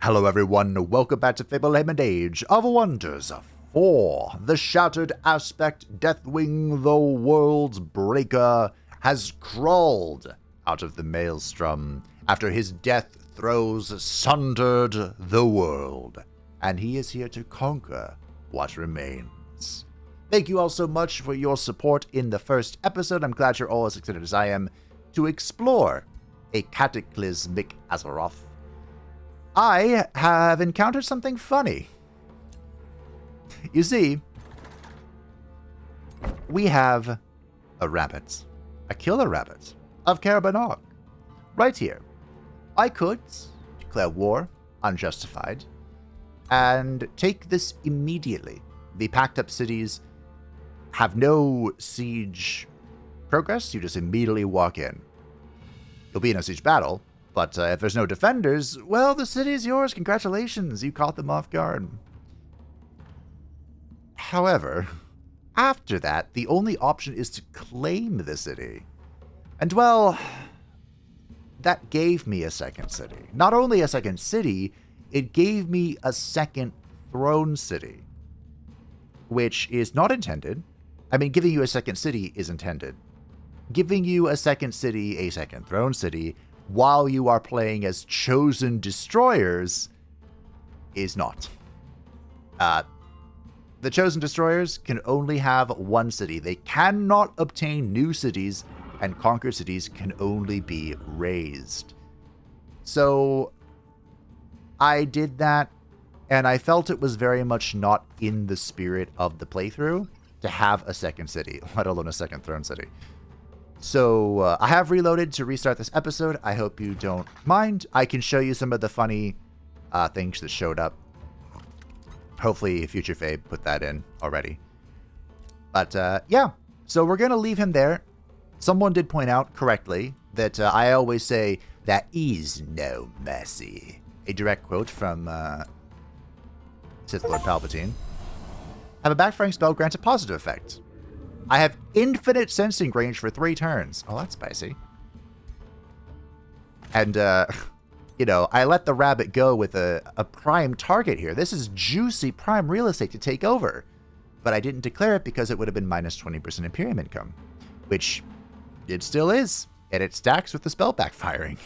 Hello everyone, welcome back to Fable Age of Wonders 4. The Shattered Aspect Deathwing, the World's Breaker, has crawled out of the maelstrom after his death throes sundered the world, and he is here to conquer what remains. Thank you all so much for your support in the first episode. I'm glad you're all as excited as I am to explore a cataclysmic Azeroth. I have encountered something funny. You see, we have a rabbit, a killer rabbit of Carabanog, right here. I could declare war, unjustified, and take this immediately. The packed up cities have no siege progress, you just immediately walk in. You'll be in a siege battle, but if there's no defenders, well, the city is yours. Congratulations, you caught them off guard. However, after that, the only option is to claim the city. And well, that gave me a second city. Not only a second city, it gave me a second throne city, which is not intended. I mean, giving you a second city is intended. Giving you a second city, a second throne city, while you are playing as chosen destroyers is not. The chosen destroyers can only have one city. They cannot obtain new cities, and conquered cities can only be raised. So I did that, and I felt it was very much not in the spirit of the playthrough to have a second city, let alone a second throne city. So I have reloaded to restart this episode. I hope you don't mind. I can show you some of the funny things that showed up. Hopefully Future Fabe put that in already. But yeah, so we're going to leave him there. Someone did point out correctly that I always say, "There is no mercy." A direct quote from Sith Lord Palpatine. Have a backfiring spell grants a positive effect. I have infinite sensing range for 3 turns. Oh, that's spicy. And, you know, I let the rabbit go with a prime target here. This is juicy prime real estate to take over. But I didn't declare it because it would have been minus 20% Imperium income. Which it still is. And it stacks with the spell backfiring.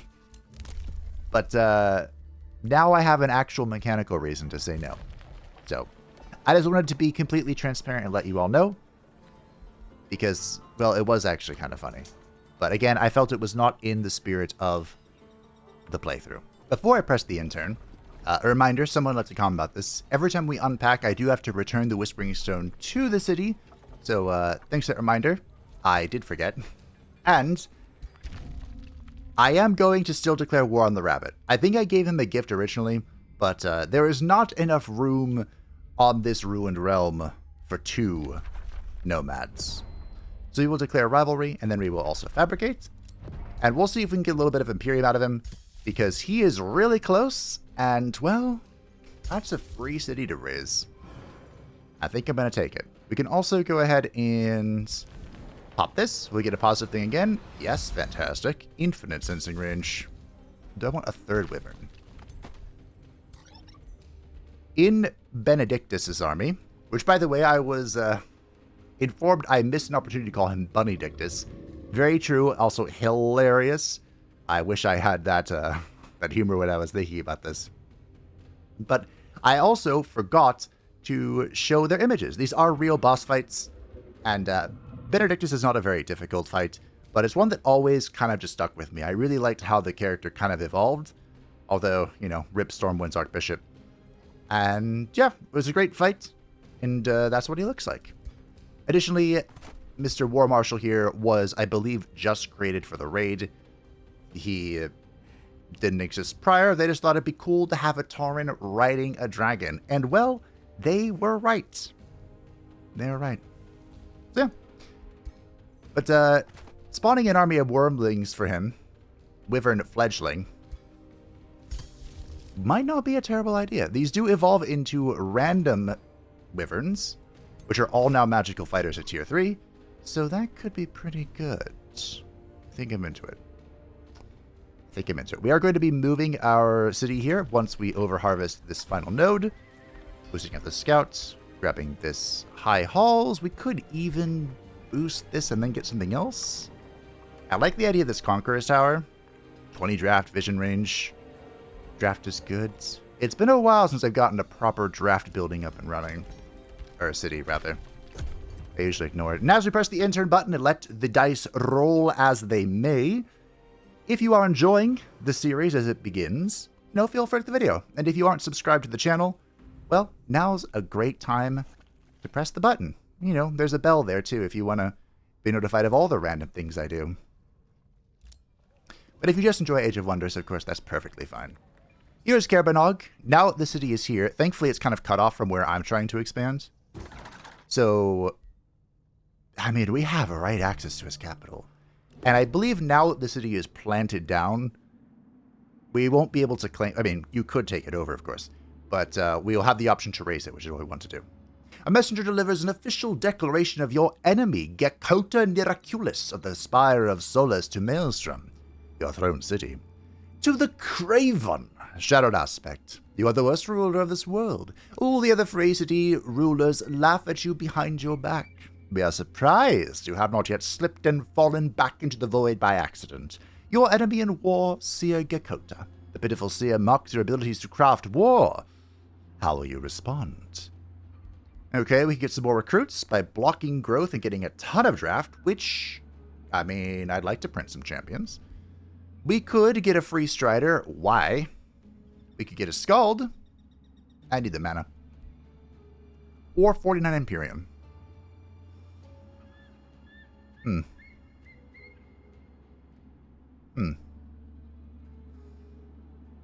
But now I have an actual mechanical reason to say no. So, I just wanted to be completely transparent and let you all know. Because, well, it was actually kind of funny. But again, I felt it was not in the spirit of the playthrough. Before I press the intern, a reminder, someone left a comment about this. Every time we unpack, I do have to return the Whispering Stone to the city. So, thanks for that reminder. I did forget. And I am going to still declare war on the rabbit. I think I gave him a gift originally, but there is not enough room on this ruined realm for 2 nomads. So we will declare rivalry, and then we will also fabricate. And we'll see if we can get a little bit of Imperium out of him, because he is really close, and, well, that's a free city to raise. I think I'm going to take it. We can also go ahead and pop this. We get a positive thing again. Yes, fantastic. Infinite sensing range. Do I want a 3rd wyvern? In Benedictus's army, which, by the way, I was informed I missed an opportunity to call him Bunny Dictus. Very true. Also hilarious. I wish I had that that humor when I was thinking about this. But I also forgot to show their images. These are real boss fights. And Benedictus is not a very difficult fight, but it's one that always kind of just stuck with me. I really liked how the character kind of evolved. Although, you know, Rip Stormwind's Archbishop. And yeah, it was a great fight. And that's what he looks like. Additionally, Mr. War Marshal here was, I believe, just created for the raid. He didn't exist prior. They just thought it'd be cool to have a Tauren riding a dragon. And, well, they were right. They were right. So, yeah. But, spawning an army of wormlings for him, Wyvern Fledgling, might not be a terrible idea. These do evolve into random Wyverns, which are all now magical fighters at tier 3, so that could be pretty good. I think I'm into it. take him into it. We are going to be moving our city here once we overharvest this final node. Boosting up the scouts, grabbing this high halls. We could even boost this and then get something else. I like the idea of this Conqueror's Tower. 20 draft vision range. Draft is good. It's been a while since I've gotten a proper draft building up and running. Or a city, rather. I usually ignore it. And as we press the intern button and let the dice roll as they may, if you are enjoying the series as it begins, feel free to the video. And if you aren't subscribed to the channel, well, now's a great time to press the button. There's a bell there too if you want to be notified of all the random things I do. But if you just enjoy Age of Wonders, of course, that's perfectly fine. Here's Kerbanog. Now the city is here. Thankfully, it's kind of cut off from where I'm trying to expand. So, we have right access to his capital. And I believe now that the city is planted down, we won't be able to claim... you could take it over, of course. But we'll have the option to raise it, which is what we want to do. A messenger delivers an official declaration of your enemy, Gekota Miraculous of the Spire of Solace to Maelstrom, your throne city. To the Craven, Shadowed Aspect, you are the worst ruler of this world. All the other Frey City rulers laugh at you behind your back. We are surprised you have not yet slipped and fallen back into the void by accident. Your enemy in war, Seer Gekota. The pitiful Seer mocks your abilities to craft war. How will you respond? Okay, we can get some more recruits by blocking growth and getting a ton of draft, which, I'd like to print some champions. We could get a free Strider. Why? We could get a Scald. I need the mana. Or 49 Imperium.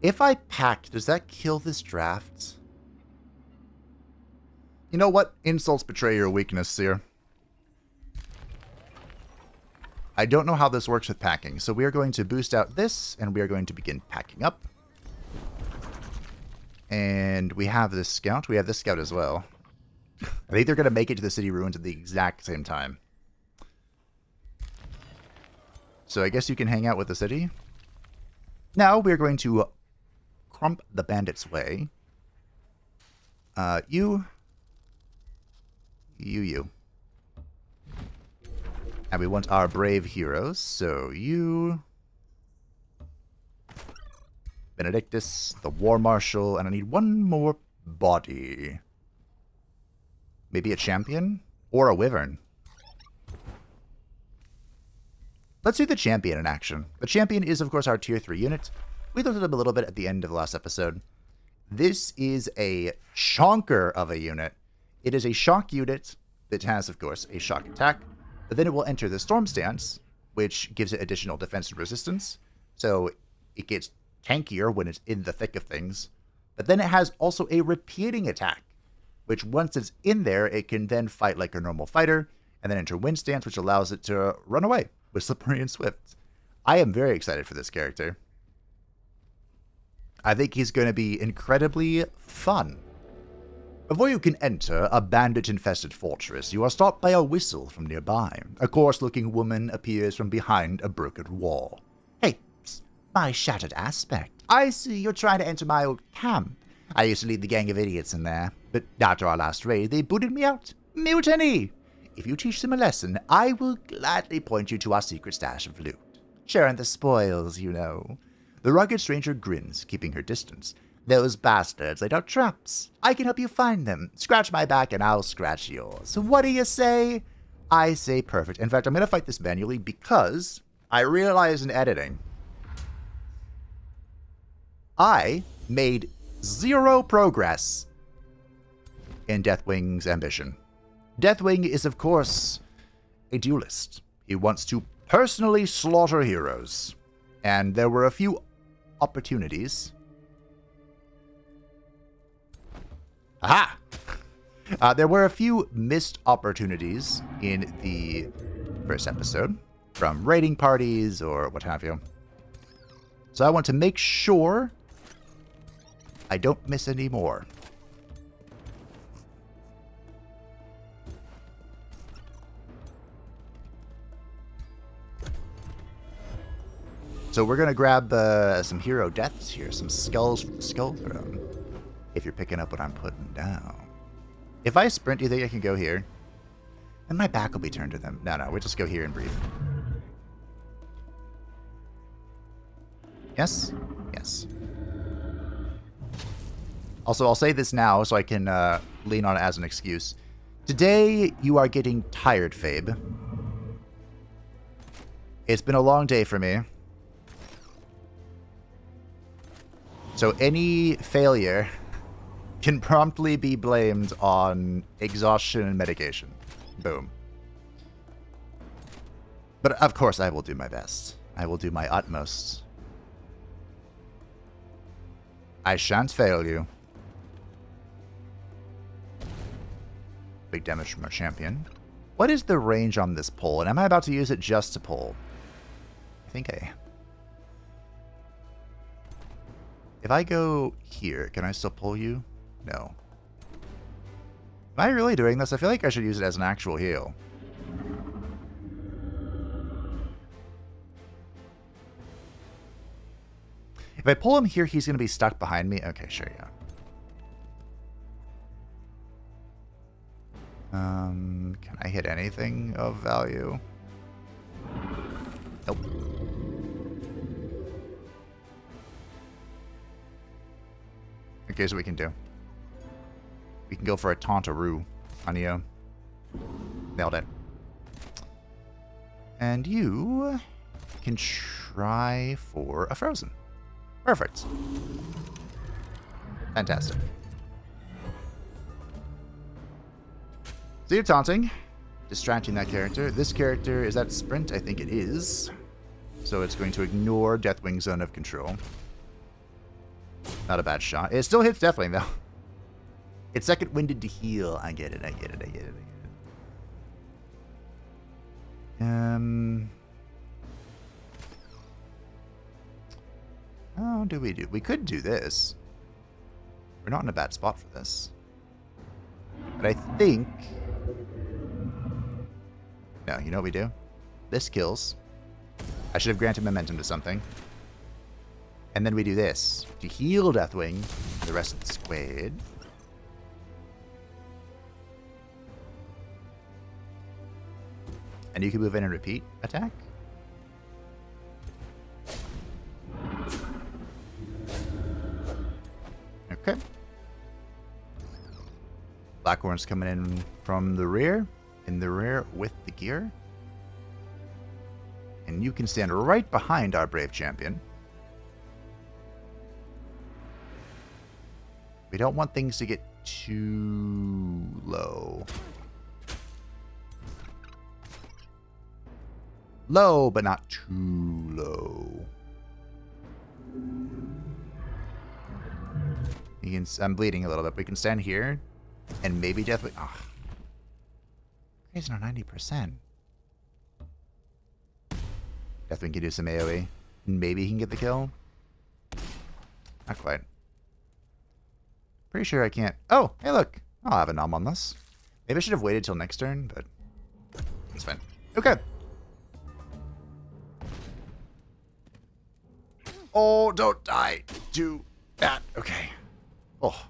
If I pack, does that kill this draft? You know what? Insults betray your weakness here. I don't know how this works with packing, so we are going to boost out this, and we are going to begin packing up. And we have this scout. We have this scout as well. I think they're going to make it to the city ruins at the exact same time. So I guess you can hang out with the city. Now we're going to crump the bandits' way. You. And we want our brave heroes, so you... Benedictus, the War Marshal, and I need one more body. Maybe a champion? Or a wyvern. Let's do the champion in action. The champion is, of course, our tier 3 unit. We looked at him a little bit at the end of the last episode. This is a chonker of a unit. It is a shock unit that has, of course, a shock attack. But then it will enter the Storm Stance, which gives it additional defense and resistance. So it gets tankier when it's in the thick of things. But then it has also a repeating attack, which once it's in there, it can then fight like a normal fighter, and then enter Wind Stance, which allows it to run away with Slippery and Swift. I am very excited for this character. I think he's going to be incredibly fun. Before you can enter a bandit-infested fortress, you are stopped by a whistle from nearby. A coarse-looking woman appears from behind a broken wall. Hey, psst, my shattered aspect. I see you're trying to enter my old camp. I used to lead the gang of idiots in there, but after our last raid, they booted me out. Mutiny! If you teach them a lesson, I will gladly point you to our secret stash of loot. Sharing the spoils, you know. The rugged stranger grins, keeping her distance. Those bastards laid out traps. I can help you find them. Scratch my back and I'll scratch yours. What do you say? I say perfect. In fact, I'm going to fight this manually because I realized in editing I made 0 progress in Deathwing's ambition. Deathwing is, of course, a duelist. He wants to personally slaughter heroes. And there were a few opportunities. Aha! There were a few missed opportunities in the first episode from raiding parties or what have you. So I want to make sure I don't miss any more. So we're going to grab some hero deaths here, some skulls for the skull throne. If you're picking up what I'm putting down. If I sprint, do you think I can go here? Then my back will be turned to them. No, we'll just go here and breathe. Yes? Yes. Also, I'll say this now so I can lean on it as an excuse. Today, you are getting tired, Fabe. It's been a long day for me. So any failure can promptly be blamed on exhaustion and medication. Boom. But of course I will do my best. I will do my utmost. I shan't fail you. Big damage from our champion. What is the range on this pull? And am I about to use it just to pull? I think I... If I go here, can I still pull you? No. Am I really doing this? I feel like I should use it as an actual heal. If I pull him here, he's going to be stuck behind me. Okay, sure, yeah. Can I hit anything of value? Nope. Okay, so we can do. We can go for a Tauntaroo on you. Nailed it. And you can try for a Frozen. Perfect. Fantastic. So you're taunting, distracting that character. This character, is that sprint? I think it is. So it's going to ignore Deathwing's zone of control. Not a bad shot. It still hits Deathwing, though. It's second-winded to heal. I get it. How do we do? We could do this. We're not in a bad spot for this. But I think... No, you know what we do? This kills. I should have granted momentum to something. And then we do this to heal Deathwing, the rest of the squad. And you can move in and repeat attack. Okay. Blackhorn's coming in from the rear. In the rear with the gear. And you can stand right behind our brave champion. We don't want things to get too low. Low, but not too low. You can, I'm bleeding a little bit. We can stand here, and maybe Deathwing. Ah, he's not 90%. Deathwing can do some AoE. Maybe he can get the kill. Not quite. Pretty sure I can't. Oh, hey, look. I'll have a nom on this. Maybe I should have waited till next turn, but it's fine. Okay. Oh, don't die to that. Okay. Oh.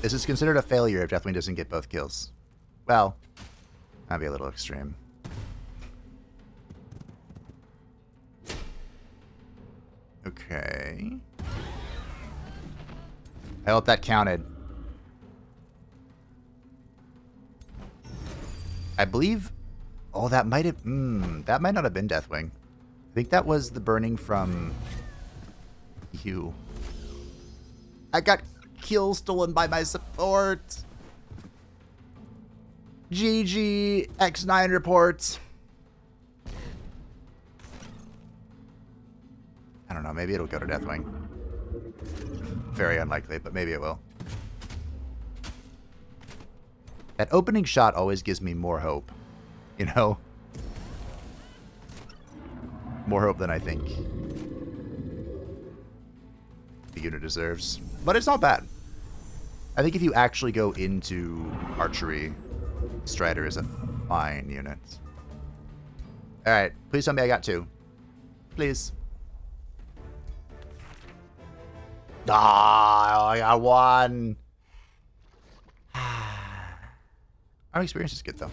This is considered a failure if Deathwing doesn't get both kills. Well, that'd be a little extreme. Okay. I hope that counted. I believe... Oh, that might have... that might not have been Deathwing. I think that was the burning from... you. I got kills stolen by my support. GG X9 reports. I don't know, maybe it'll go to Deathwing. Very unlikely, but maybe it will. That opening shot always gives me more hope. You know? More hope than I think the unit deserves. But it's not bad. I think if you actually go into archery, Strider is a Fine, units. Alright, please tell me I got 2. Please. Ah, I got 1. Our experience is good, though.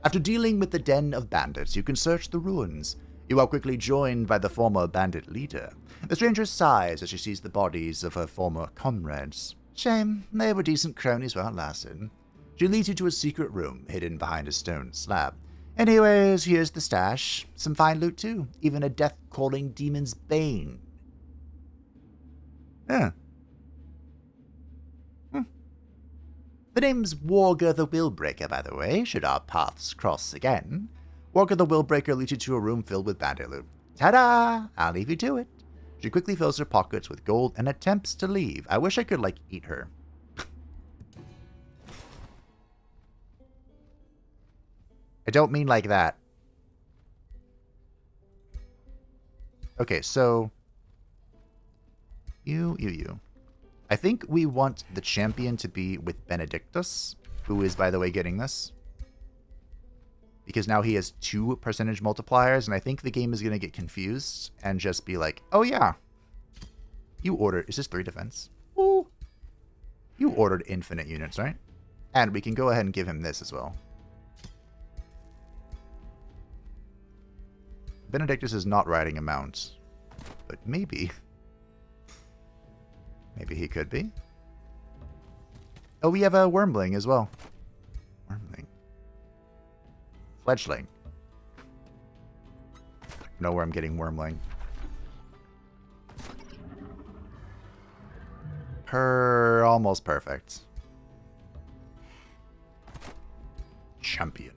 After dealing with the den of bandits, you can search the ruins. You are quickly joined by the former bandit leader. The stranger sighs as she sees the bodies of her former comrades. Shame, they were decent cronies while it lasted. She leads you to a secret room hidden behind a stone slab. Anyways, here's the stash. Some fine loot, too. Even a death-calling demon's bane. Huh. The name's Worgen the Willbreaker, by the way, should our paths cross again. Worgen the Willbreaker leads you to a room filled with bandit loot. Ta-da! I'll leave you to it. She quickly fills her pockets with gold and attempts to leave. I wish I could, eat her. I don't mean like that. Okay, so... You. I think we want the champion to be with Benedictus, who is, by the way, getting this. Because now he has 2 percentage multipliers, and I think the game is going to get confused and just be like, oh yeah, you ordered... Is this 3 defense? Ooh. You ordered infinite units, right? And we can go ahead and give him this as well. Benedictus is not riding a mount, but maybe... Maybe he could be. Oh, we have a Wormling as well. Wormling. Fledgling. Know where I'm getting Wormling. Almost perfect. Champion.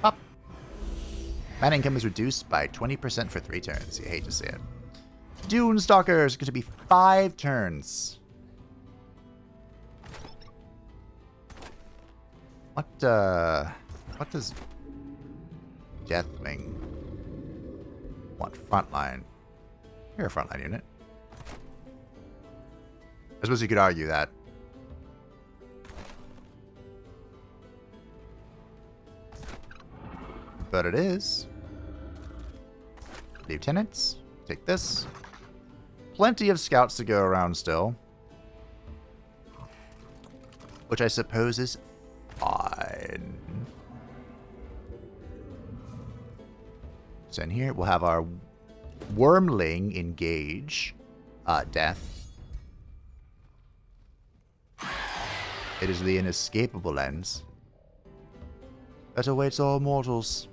Up. Man income is reduced by 20% for 3 turns. You hate to see it. Dune Stalkers going to be 5 turns. What does Deathwing want? Frontline. You're a frontline unit. I suppose you could argue that. But it is. Lieutenants, take this. Plenty of scouts to go around still. Which I suppose is fine. So in here, we'll have our Wormling engage Death. It is the inescapable ends that awaits all mortals.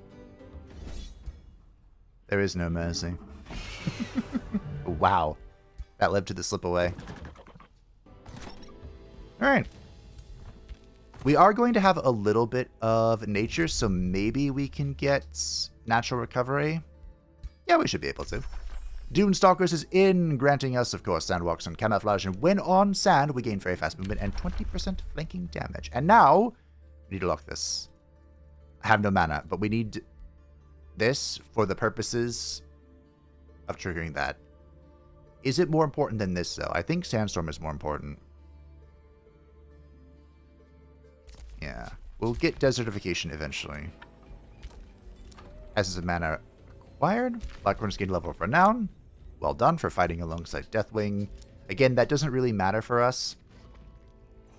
There is no mercy. Wow. That led to the slip away. Alright. We are going to have a little bit of nature, so maybe we can get natural recovery. Yeah, we should be able to. Dune Stalkers is in, granting us, of course, sandwalks and camouflage. And when on sand, we gain very fast movement and 20% flanking damage. And now, we need to lock this. I have no mana, but we need this for the purposes of triggering that. Is it more important than this, though? I think Sandstorm is more important. Yeah. We'll get Desertification eventually. Essence of Mana acquired. Blackhorn's gained level of Renown. Well done for fighting alongside Deathwing. Again, that doesn't really matter for us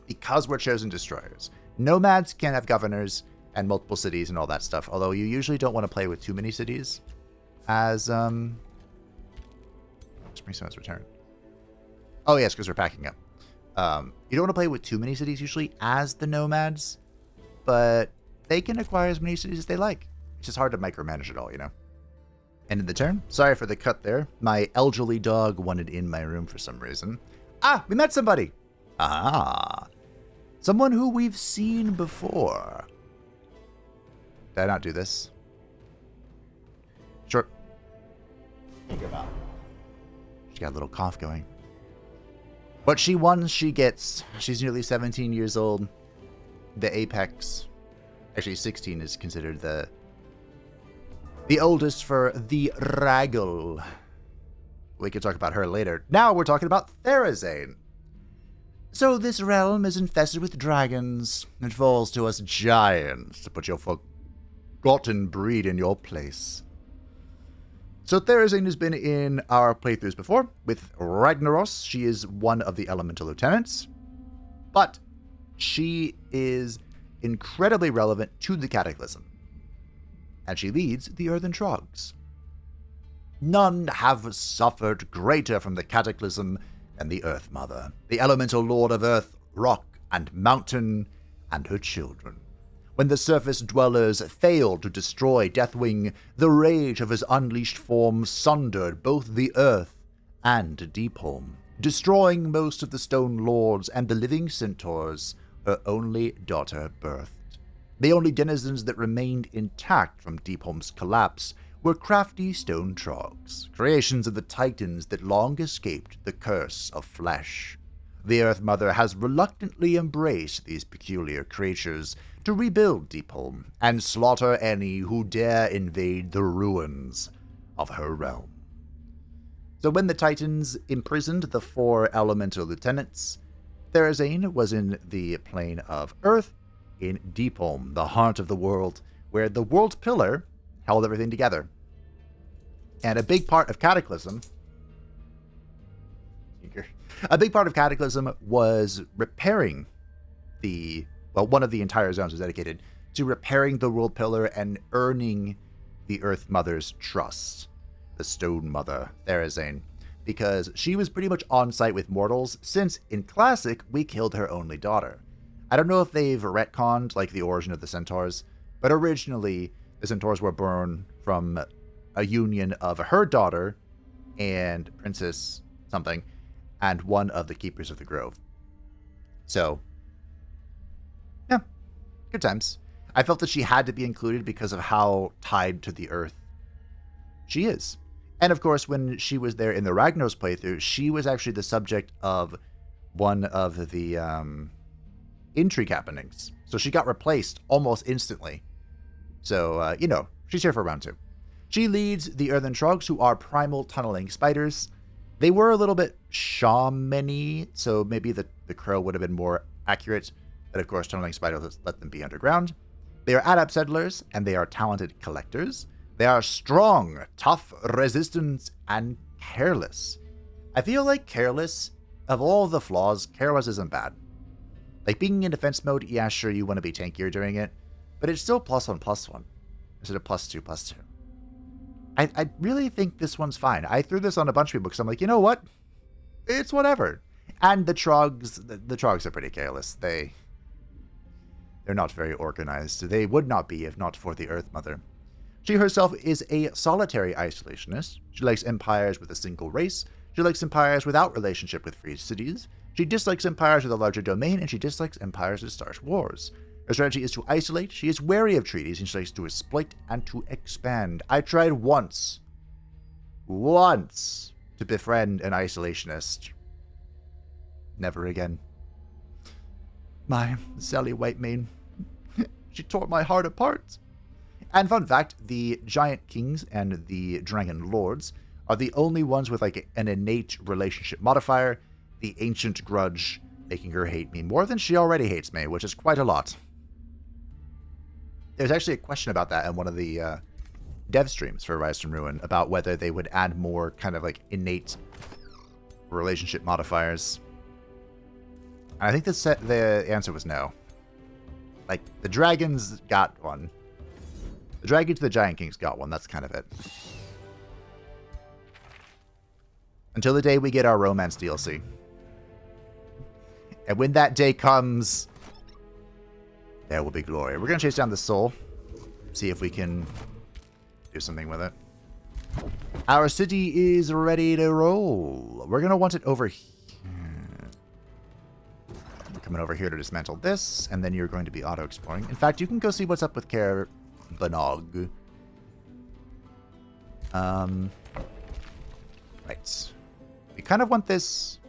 because we're chosen destroyers. Nomads can have governors and multiple cities and all that stuff, although you usually don't want to play with too many cities as Spring Sun's return. Oh yes, because we're packing up. You don't want to play with too many cities usually as the nomads, but they can acquire as many cities as they like. It's just hard to micromanage it all, you know? End of the turn. Sorry for the cut there. My elderly dog wanted in my room for some reason. Ah, we met somebody. Ah, someone who we've seen before. Did I not do this? Sure. She got a little cough going. What she won, she gets. She's nearly 17 years old. The apex. Actually, 16 is considered the oldest for the Raggle. We could talk about her later. Now we're talking about Therazane. So this realm is infested with dragons. It falls to us giants to put your forgotten breed in your place. So Thrashing has been in our playthroughs before. With Ragnaros, she is one of the elemental lieutenants. But she is incredibly relevant to the Cataclysm. And she leads the Earthen Trogs. None have suffered greater from the Cataclysm than the Earth Mother, the elemental lord of earth, rock, and mountain, and her children. When the surface dwellers failed to destroy Deathwing, the rage of his unleashed form sundered both the earth and deep home, destroying most of the stone lords and the living centaurs her only daughter birthed. The only denizens that remained intact from Deepholm's collapse were crafty stone trogs, creations of the titans that long escaped the curse of flesh. The Earth Mother has reluctantly embraced these peculiar creatures to rebuild Deepholm and slaughter any who dare invade the ruins of her realm. So when the Titans imprisoned the 4 elemental lieutenants, Thrashing was in the plane of Earth, in Deepholm, the heart of the world, where the World Pillar held everything together. And a big part of Cataclysm was repairing one of the entire zones was dedicated to repairing the World Pillar and earning the Earth Mother's trust, the Stone Mother, Thrashing, because she was pretty much on site with mortals since, in Classic, we killed her only daughter. I don't know if they've retconned, like, the origin of the Centaurs, but originally, the Centaurs were born from a union of her daughter and Princess something, and one of the Keepers of the Grove. So, yeah, good times. I felt that she had to be included because of how tied to the earth she is. And of course, when she was there in the Ragnaros playthrough, she was actually the subject of one of the intrigue happenings. So she got replaced almost instantly. So, she's here for round 2. She leads the Earthen Trogs, who are primal tunneling spiders. They were a little bit shaman-y, so maybe the crow would have been more accurate. But of course, tunneling spiders let them be underground. They are adept settlers, and they are talented collectors. They are strong, tough, resistant, and careless. I feel like careless, of all the flaws, careless isn't bad. Like, being in defense mode, yeah, sure, you want to be tankier during it, but it's still +1/+1 instead of +2/+2. I really think this one's fine. I threw this on a bunch of people because I'm like, you know what? It's whatever. And the Trogs, the Trogs are pretty careless. They're not very organized. They would not be if not for the Earth Mother. She herself is a solitary isolationist. She likes empires with a single race. She likes empires without relationship with free cities. She dislikes empires with a larger domain, and she dislikes empires that start wars. Her strategy is to isolate. She is wary of treaties, and she likes to exploit and to expand. I tried once to befriend an isolationist. Never again. My Sally Whitemane, she tore my heart apart. And fun fact, the Giant Kings and the Dragon Lords are the only ones with like an innate relationship modifier, the Ancient Grudge, making her hate me more than she already hates me, which is quite a lot. There's actually a question about that in one of the dev streams for Rise from Ruin, about whether they would add more kind of like innate relationship modifiers. And I think the answer was no. Like, the dragons got one. The dragons to the Giant Kings got one. That's kind of it. Until the day we get our romance DLC. And when that day comes, there will be glory. We're going to chase down the soul. See if we can do something with it. Our city is ready to roll. We're going to want it over here. We're coming over here to dismantle this, and then you're going to be auto-exploring. In fact, you can go see what's up with Care Banog. Right. We kind of want this.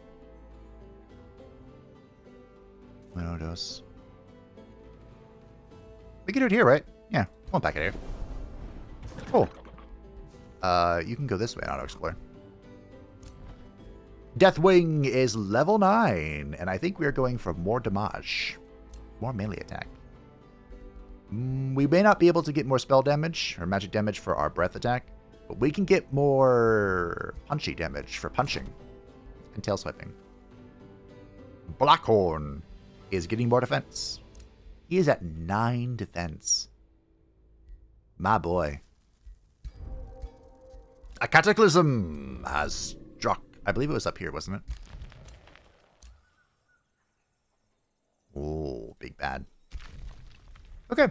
Windows. We can do it here, right? Yeah. Come on back in here. Cool. You can go this way and auto-explore. Deathwing is level 9, and I think we are going for more damage. More melee attack. We may not be able to get more spell damage or magic damage for our breath attack, but we can get more punchy damage for punching and tail swiping. Blackhorn is getting more defense. He is at 9 defense. My boy. A cataclysm has struck. I believe it was up here, wasn't it? Oh, big bad. Okay.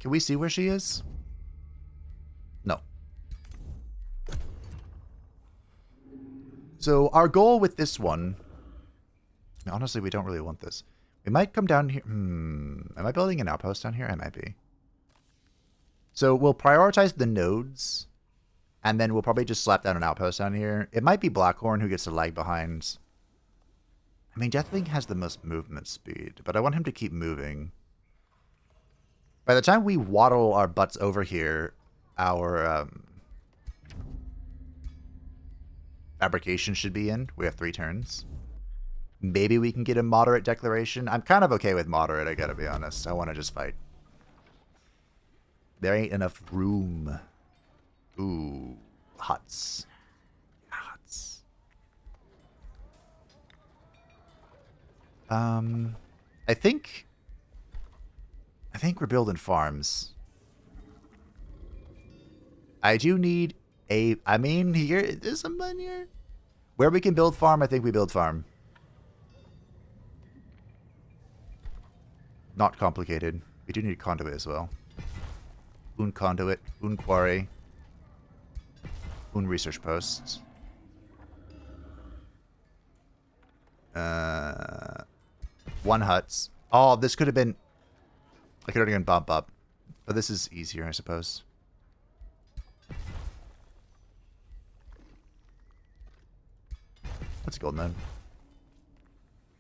Can we see where she is? No. So our goal with this one... Honestly, we don't really want this. We might come down here... Am I building an outpost down here? I might be. So we'll prioritize the nodes, and then we'll probably just slap down an outpost down here. It might be Blackhorn who gets to lag behind. I mean, Deathwing has the most movement speed, but I want him to keep moving. By the time we waddle our butts over here, our fabrication should be in. We have 3 turns. Maybe we can get a moderate declaration. I'm kind of okay with moderate, I gotta be honest. I want to just fight. There ain't enough room. Ooh, huts. Huts. I think we're building farms. I do need a... I mean, here, there's some money here. Where we can build farm, I think we build farm. Not complicated. We do need a conduit as well. Un conduit, un quarry, un research posts. 1 huts. Oh, this could have been... I could already gone bump up. But this is easier, I suppose. That's a gold node.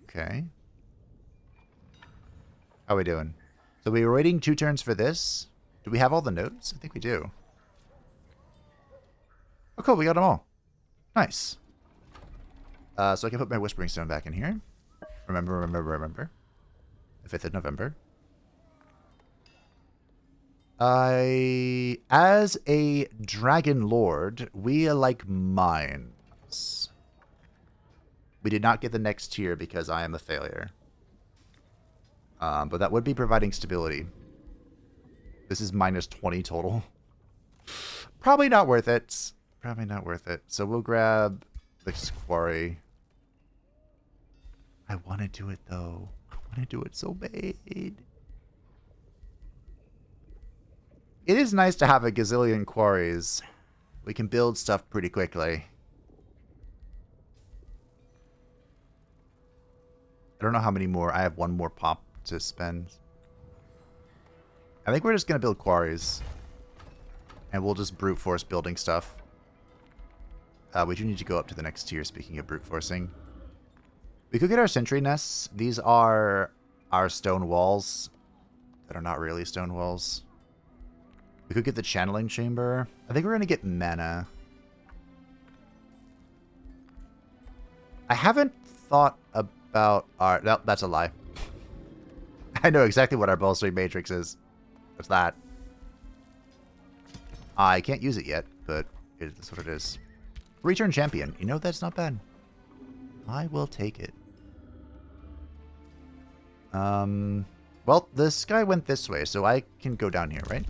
Okay. How are we doing? So we were waiting 2 turns for this. Do we have all the nodes? I think we do. Oh, cool. We got them all. Nice. So I can put my Whispering Stone back in here. Remember. The 5th of November. As a Dragon Lord, we like mines. We did not get the next tier because I am a failure. But that would be providing stability. This is minus 20 total. Probably not worth it. Probably not worth it. So we'll grab this quarry. I want to do it, though. I want to do it so bad. It is nice to have a gazillion quarries. We can build stuff pretty quickly. I don't know how many more. I have 1 more pop to spend. I think we're just going to build quarries. And we'll just brute force building stuff. We do need to go up to the next tier, speaking of brute forcing. We could get our sentry nests. These are our stone walls that are not really stone walls. We could get the channeling chamber. I think we're going to get mana. I haven't thought about our... No, that's a lie. I know exactly what our bolstering matrix is. What's that? I can't use it yet, but that's what it is. Return champion. You know, that's not bad. I will take it. Well, this guy went this way, so I can go down here, right?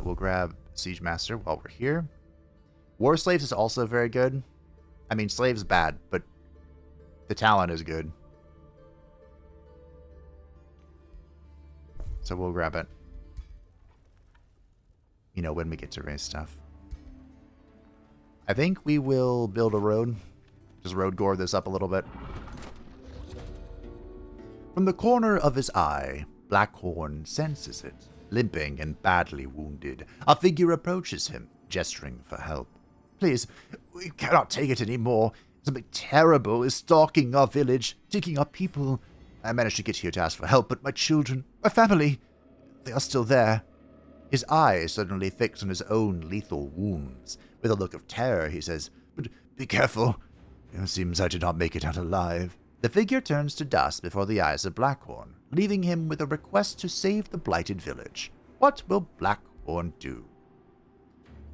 We'll grab Siege Master while we're here. War Slaves is also very good. I mean, Slave's bad, but the talent is good. So we'll grab it. You know, when we get to raise stuff. I think we will build a road. Just road gore this up a little bit. From the corner of his eye, Blackhorn senses it. Limping and badly wounded, a figure approaches him, gesturing for help. Please, we cannot take it anymore. Something terrible is stalking our village, taking our people. I managed to get here to ask for help, but my children, my family, they are still there. His eyes suddenly fix on his own lethal wounds. With a look of terror, he says, "But be careful. It seems I did not make it out alive." The figure turns to dust before the eyes of Blackhorn, leaving him with a request to save the blighted village. What will Blackhorn do?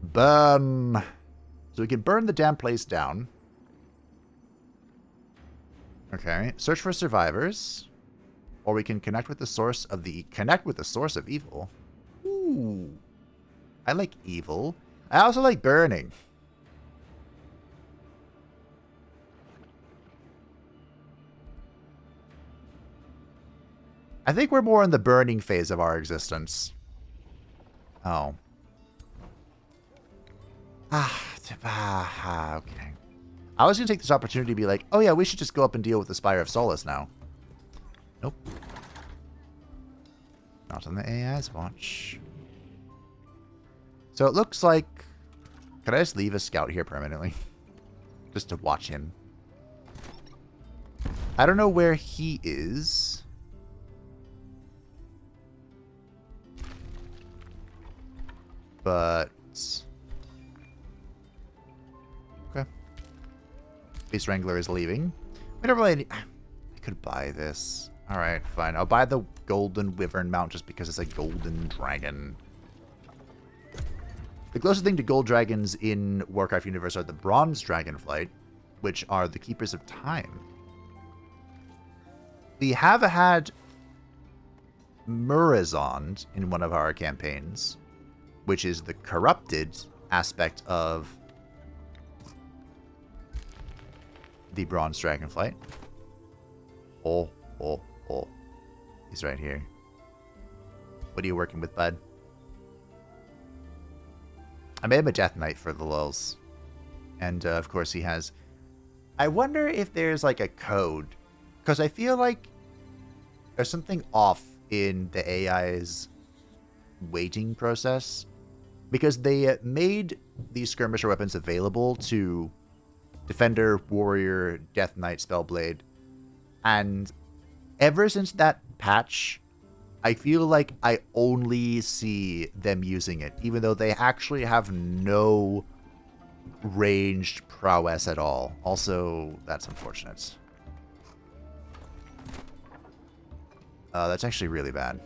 Burn. So we can burn the damn place down. Okay. Search for survivors. Or we can connect with the source of evil. Ooh. I like evil. I also like burning. I think we're more in the burning phase of our existence. Oh. Okay. I was going to take this opportunity to be like, oh yeah, we should just go up and deal with the Spire of Solace now. Nope. Not on the AI's watch. So it looks like... Could I just leave a scout here permanently? Just to watch him. I don't know where he is. But... Okay. Beast Wrangler is leaving. We don't really... I could buy this. Alright, fine. I'll buy the golden wyvern mount just because it's a golden dragon. The closest thing to gold dragons in Warcraft universe are the bronze dragonflight, which are the keepers of time. We have had Murazond in one of our campaigns, which is the corrupted aspect of the bronze dragonflight. Oh. He's right here. What are you working with, bud? I made him a Death Knight for the lulz. And, of course, he has... I wonder if there's, like, a code. Because I feel like there's something off in the AI's waiting process. Because they made these skirmisher weapons available to Defender, Warrior, Death Knight, Spellblade. And ever since that patch, I feel like I only see them using it, even though they actually have no ranged prowess at all. Also, that's unfortunate. That's actually really bad.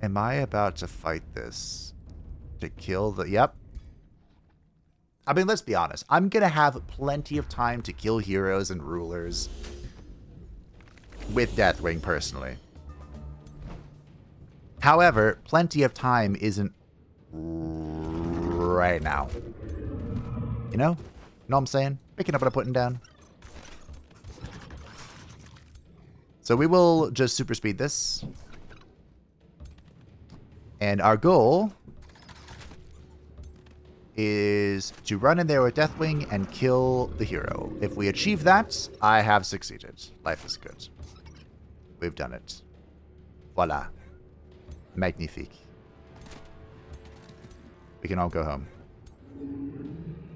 Am I about to fight this? To kill the... Yep. I mean, let's be honest. I'm going to have plenty of time to kill heroes and rulers with Deathwing, personally. However, plenty of time isn't right now. You know? Know what I'm saying? Picking up what I'm putting down. So we will just super speed this. And our goal is to run in there with Deathwing and kill the hero. If we achieve that, I have succeeded. Life is good. We've done it. Voila. Magnifique. We can all go home.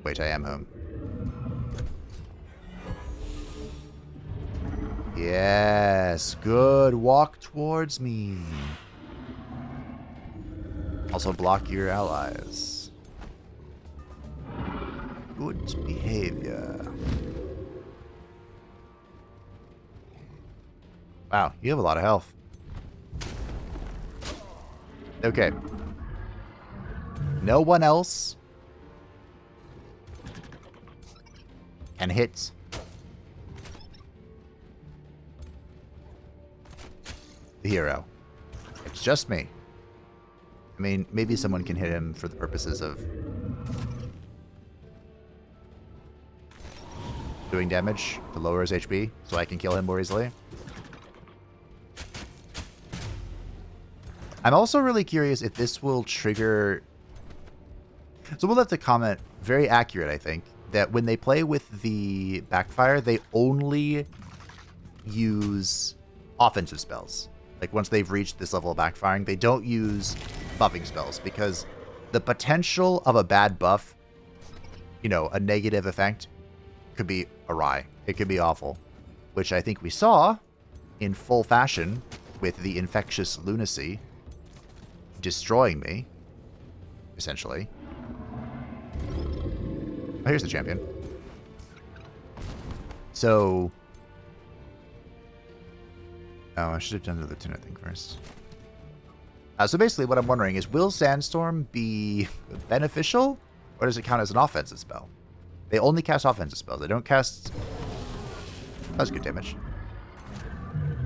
Wait, I am home. Yes, good. Walk towards me. Also block your allies. Good behavior. Wow, you have a lot of health. Okay. No one else can hit the hero. It's just me. I mean, maybe someone can hit him for the purposes of doing damage to lower his HP, so I can kill him more easily. I'm also really curious if this will trigger... So we'll have to comment, very accurate, I think, that when they play with the backfire, they only use offensive spells. Like, once they've reached this level of backfiring, they don't use buffing spells, because the potential of a bad buff, you know, a negative effect, could be awry. It could be awful. which I think we saw in full fashion with the infectious lunacy destroying me, essentially. Oh, here's the champion. So... Oh, I should have done the lieutenant thing first. So basically what I'm wondering is, will Sandstorm be beneficial, or does it count as an offensive spell? They only cast offensive spells. They don't cast... That was good damage.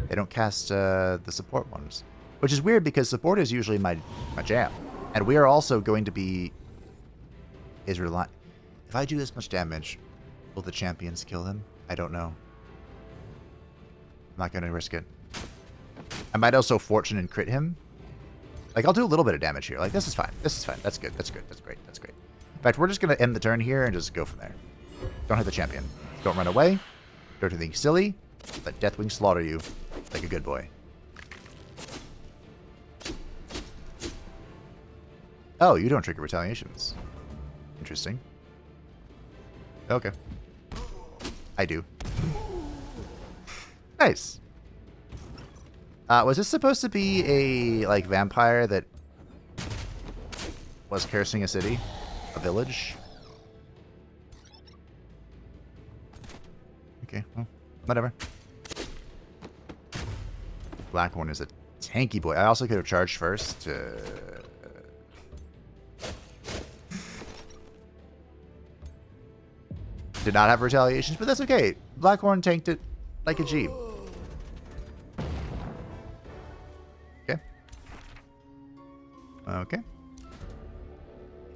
They don't cast the support ones. Which is weird, because support is usually my jam. And we are also going to be... Israelite. If I do this much damage, will the champions kill him? I don't know. I'm not going to risk it. I might also fortune and crit him. Like, I'll do a little bit of damage here. Like, this is fine. This is fine. That's good. That's good. That's great. That's great. In fact, we're just going to end the turn here and just go from there. Don't hit the champion. Don't run away. Don't do anything silly. Let Deathwing slaughter you like a good boy. Oh, you don't trigger retaliations. Interesting. Okay. I do. Nice. Was this supposed to be a, like, vampire that was cursing a city? A village? Okay, well, whatever. Blackhorn is a tanky boy. I also could have charged first to... Did not have retaliations, but that's okay. Blackhorn tanked it like a G. Okay. Okay.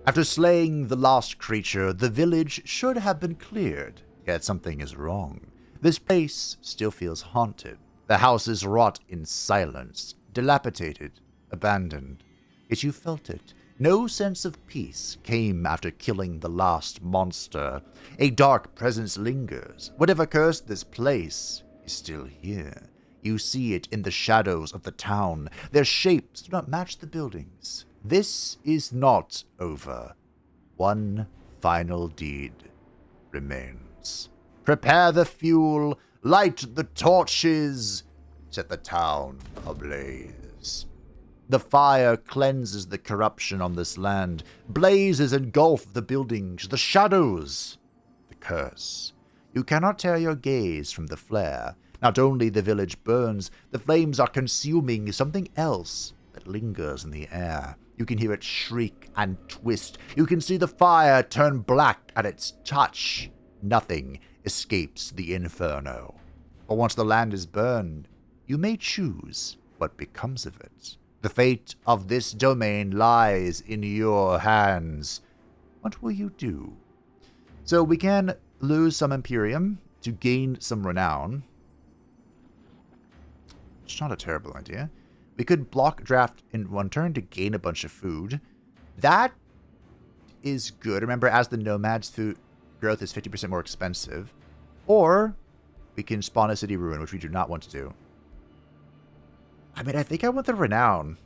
After slaying the lost creature, the village should have been cleared. Yet something is wrong. This place still feels haunted. The house is wrought in silence, dilapidated, abandoned. Yet you felt it. No sense of peace came after killing the last monster. A dark presence lingers. Whatever cursed this place is still here. You see it in the shadows of the town. Their shapes do not match the buildings. This is not over. One final deed remains. Prepare the fuel, light the torches, set the town ablaze. The fire cleanses the corruption on this land. Blazes engulf the buildings, the shadows, the curse. You cannot tear your gaze from the flare. Not only the village burns, the flames are consuming something else that lingers in the air. You can hear it shriek and twist. You can see the fire turn black at its touch. Nothing escapes the inferno. But once the land is burned, you may choose what becomes of it. The fate of this domain lies in your hands. What will you do? So we can lose some Imperium to gain some renown. It's not a terrible idea. We could block draft in one turn to gain a bunch of food. That is good. Remember, as the Nomad's food growth is 50% more expensive. Or we can spawn a city ruin, which we do not want to do. I mean, I think I want the renown.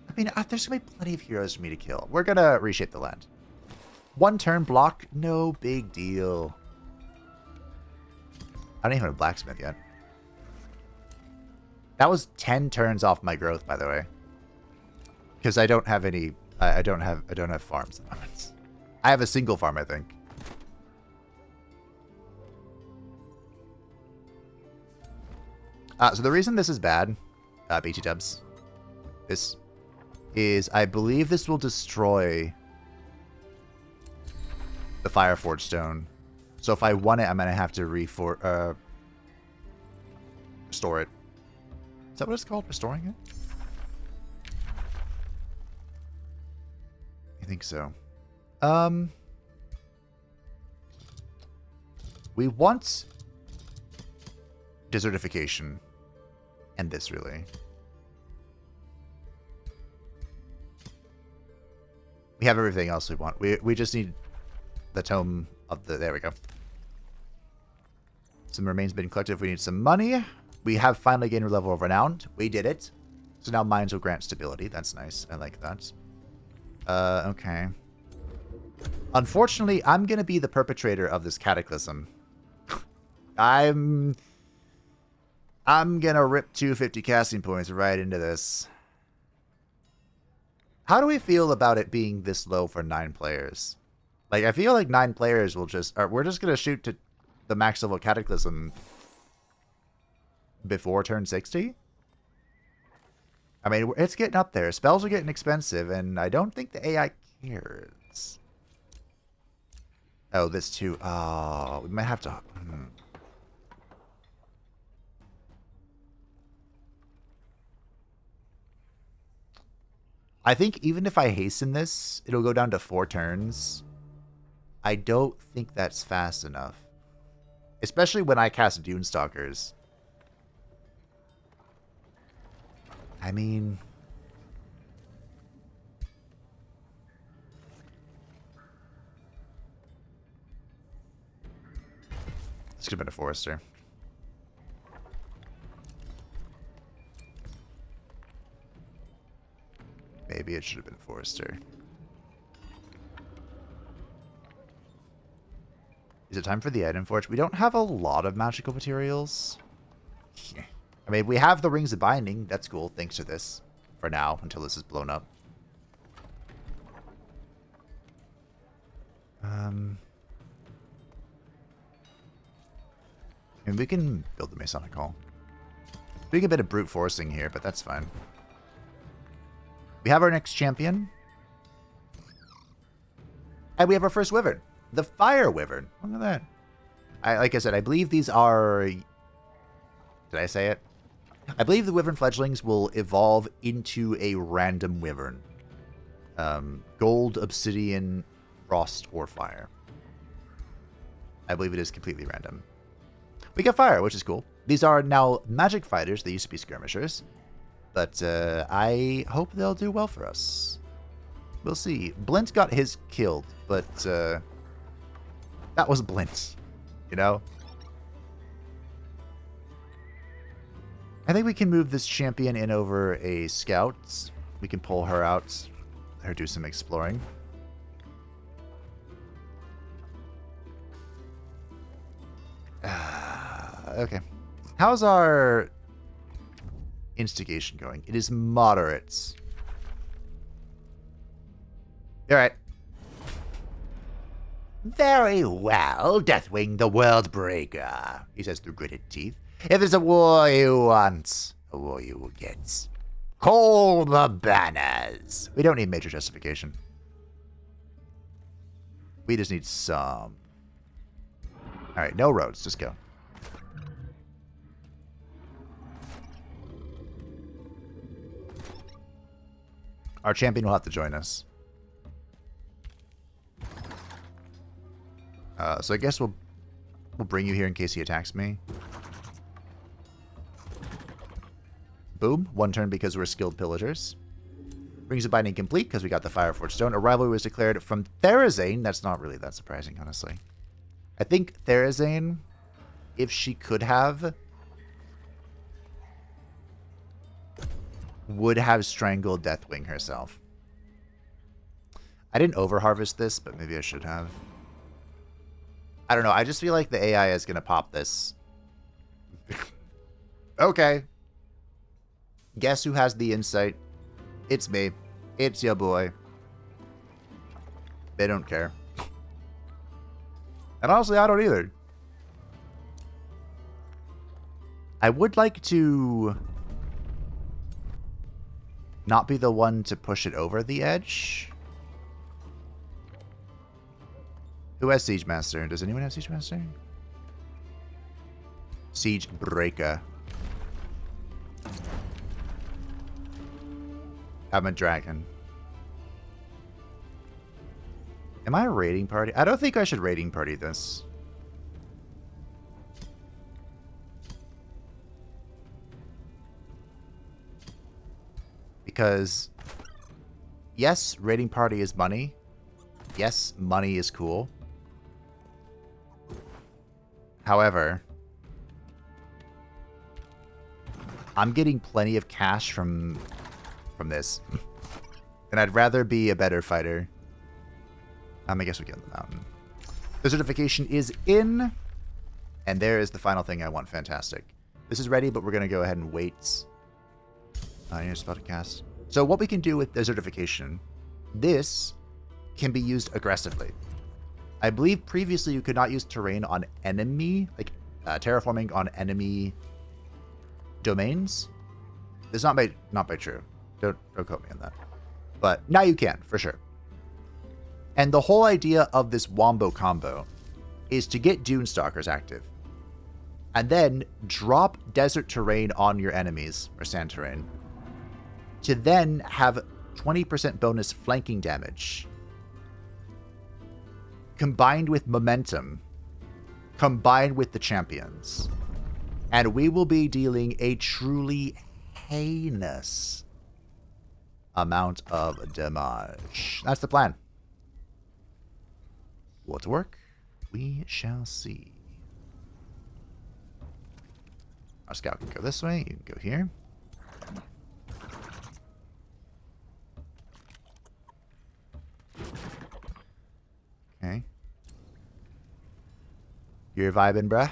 I mean, there's going to be plenty of heroes for me to kill. We're going to reshape the land. One turn block, no big deal. I don't even have a blacksmith yet. That was 10 turns off my growth, by the way. Because I don't have any... I don't have farms at the moment. I have a single farm, I think. So the reason this is bad, BT dubs, this is I believe this will destroy the Fireforged Stone. So if I want it, I'm going to have to restore it. Is that what it's called? Restoring it? I think so. We want desertification. And this, really. We have everything else we want. We just need the Tome of the... There we go. Some remains been collected. We need some money. We have finally gained a level of renown. We did it. So now mines will grant stability. That's nice. I like that. Okay. Unfortunately, I'm going to be the perpetrator of this cataclysm. I'm gonna rip 250 casting points right into this. How do we feel about it being this low for 9 players? Like, I feel like 9 players will just... we're just gonna shoot to the max level Cataclysm before turn 60? I mean, it's getting up there. Spells are getting expensive, and I don't think the AI cares. Oh, this too. Oh, we might have to... I think even if I hasten this, it'll go down to 4 turns. I don't think that's fast enough. Especially when I cast Dunestalkers. I mean... this could have been a Forester. Maybe it should have been a Forester. Is it time for the Item Forge? We don't have a lot of magical materials. I mean, we have the Rings of Binding. That's cool. Thanks to this. For now, until this is blown up. And we can build the Masonic Hall. Doing a bit of brute forcing here, but that's fine. We have our next champion. And we have our first Wyvern. The Fire Wyvern. Look at that. Like I said, I believe these are... did I say it? I believe the Wyvern fledglings will evolve into a random Wyvern. Gold, Obsidian, Frost, or Fire. I believe it is completely random. We get Fire, which is cool. These are now magic fighters. They used to be skirmishers. But I hope they'll do well for us. We'll see. Blint got his killed, but that was Blint, you know? I think we can move this champion in over a scout. We can pull her out, let her do some exploring. Okay. How's our instigation going? It is moderate. Alright. Very well, Deathwing the World Breaker, he says through gritted teeth. If there's a war you want, a war you will get. Call the banners. We don't need major justification. We just need some. Alright, no roads, just go. Our champion will have to join us. So I guess we'll bring you here in case he attacks me. Boom. 1 turn because we're skilled pillagers. Rings of Binding complete because we got the Fireforged Stone. A rivalry was declared from Therazane. That's not really that surprising, honestly. I think Therazane, if she could have, would have strangled Deathwing herself. I didn't overharvest this, but maybe I should have. I don't know. I just feel like the AI is going to pop this. Okay. Guess who has the insight? It's me. It's your boy. They don't care. And honestly, I don't either. I would like to not be the one to push it over the edge. Who has Siege Master? Does anyone have Siege Master? Siege Breaker. I'm a dragon. Am I a raiding party? I don't think I should raiding party this. Because, yes, raiding party is money. Yes, money is cool. However, I'm getting plenty of cash from this. And I'd rather be a better fighter. I guess we get on the mountain. The certification is in. And there is the final thing I want. Fantastic. This is ready, but we're going to go ahead and wait. You're just about to cast. So what we can do with desertification, this can be used aggressively. I believe previously you could not use terrain on enemy, like terraforming on enemy domains. It's not by true. Don't quote me on that. But now you can, for sure. And the whole idea of this Wombo combo is to get Dunestalkers active. And then drop desert terrain on your enemies, or sand terrain, to then have 20% bonus flanking damage, combined with momentum, combined with the champions. And we will be dealing a truly heinous amount of damage. That's the plan. Will it work? We shall see. Our scout can go this way. You can go here. Okay. You're vibing, bruh?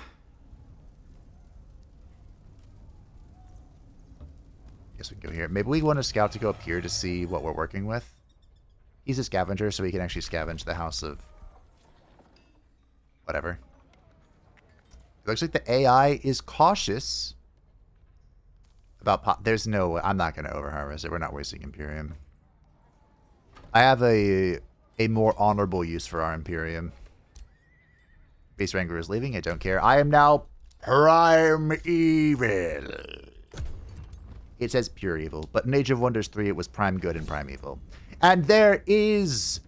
Guess we can go here. Maybe we want a scout to go up here to see what we're working with. He's a scavenger, so he can actually scavenge the house of whatever. It looks like the AI is cautious about there's no... I'm not going to overharvest it. We're not wasting Imperium. I have a more honorable use for our Imperium. Base Wrangler is leaving. I don't care. I am now Prime Evil. It says Pure Evil, but in Age of Wonders 3, it was Prime Good and Prime Evil. And there is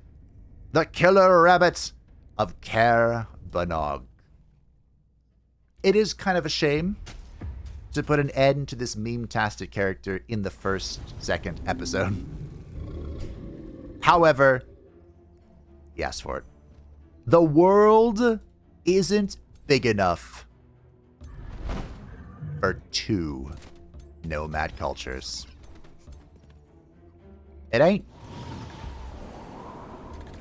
the Killer Rabbit of Caer Banog. It is kind of a shame to put an end to this meme-tastic character in the second episode. However, he asked for it. The world isn't big enough for 2 nomad cultures. It ain't.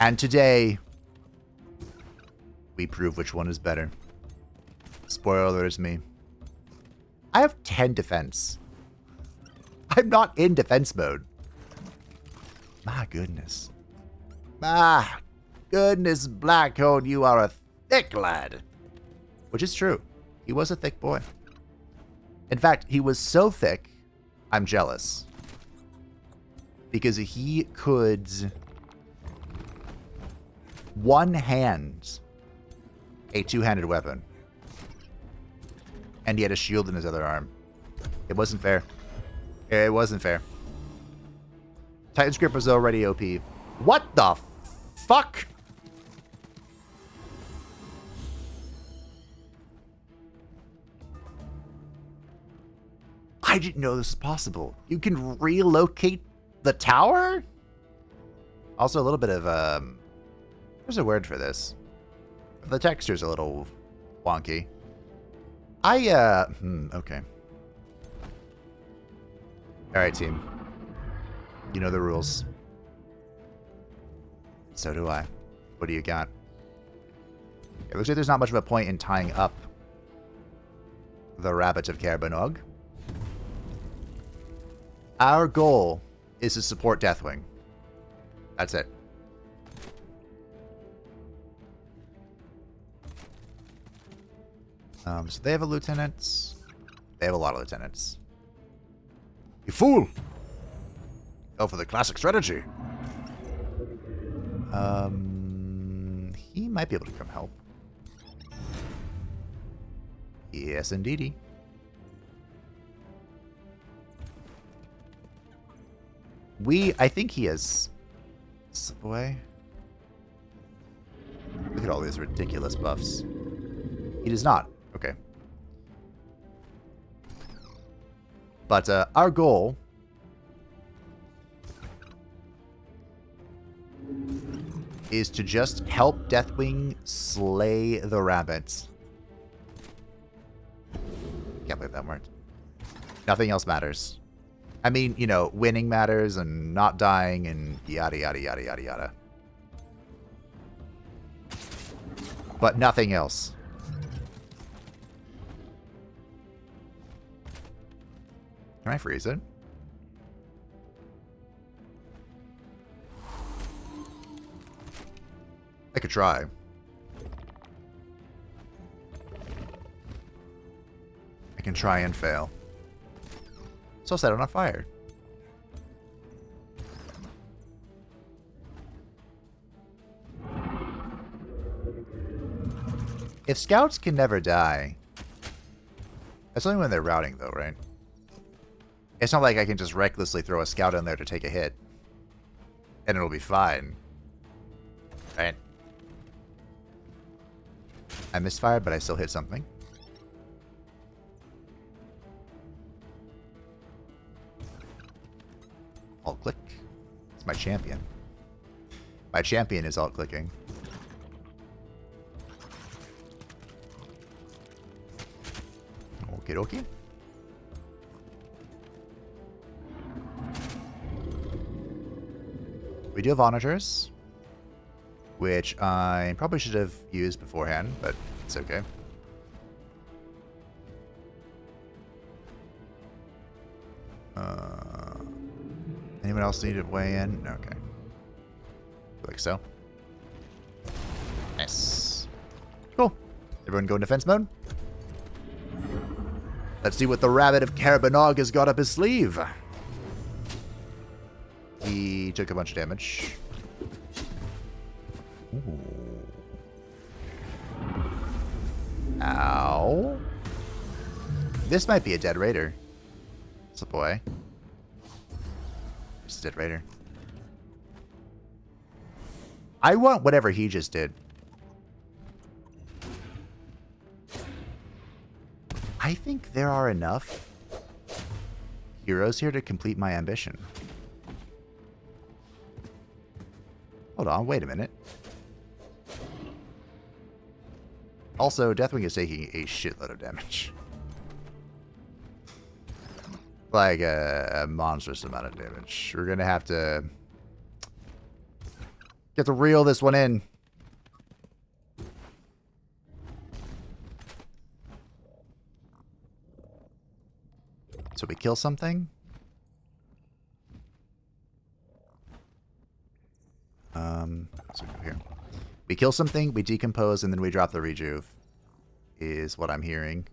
And today, we prove which one is better. Spoiler is me. I have 10 defense. I'm not in defense mode. My goodness. My goodness, Blackcone, you are a thick lad. Which is true. He was a thick boy. In fact, he was so thick, I'm jealous. Because he could one-hand a two-handed weapon. And he had a shield in his other arm. It wasn't fair. It wasn't fair. Titan's Grip was already OP. What the fuck? I didn't know this was possible. You can relocate the tower? Also a little bit of, there's a word for this. The texture's a little wonky. Okay. Alright, team. You know the rules. So do I. What do you got? It looks like there's not much of a point in tying up the rabbits of Caer Banog. Our goal is to support Deathwing. That's it. So they have a lieutenant. They have a lot of lieutenants. You fool! Go for the classic strategy. He might be able to come help. Yes, indeedy. I think he has slip away. Look at all these ridiculous buffs. He does not. Okay. But our goal is to just help Deathwing slay the rabbits. Can't believe that worked. Nothing else matters. I mean, you know, winning matters and not dying and yada, yada, yada, yada, yada. But nothing else. Can I freeze it? I could try. I can try and fail. So set it on fire. If scouts can never die, that's only when they're routing though, right? It's not like I can just recklessly throw a scout in there to take a hit. And it'll be fine. Right? I misfired, but I still hit something. Alt click. It's my champion. My champion is alt clicking. Okie dokie. We do have onagers, which I probably should have used beforehand, but it's okay. Anyone else need to weigh in? Okay. Like so. Nice. Cool. Everyone go in defense mode. Let's see what the Rabbit of Carabanog has got up his sleeve. He took a bunch of damage. Ooh. Ow. This might be a dead raider. It's a boy. It's a dead raider. I want whatever he just did. I think there are enough heroes here to complete my ambition. Hold on, wait a minute. Also, Deathwing is taking a shitload of damage. Like a monstrous amount of damage. We're gonna have to reel this one in. So we kill something. So we go here. We kill something, we decompose, and then we drop the rejuve. Is what I'm hearing.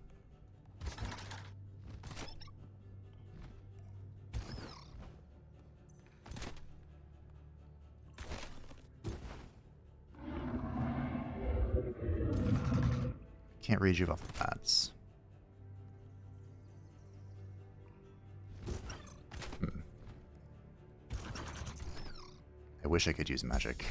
Can't rejuve off the bats. I wish I could use magic.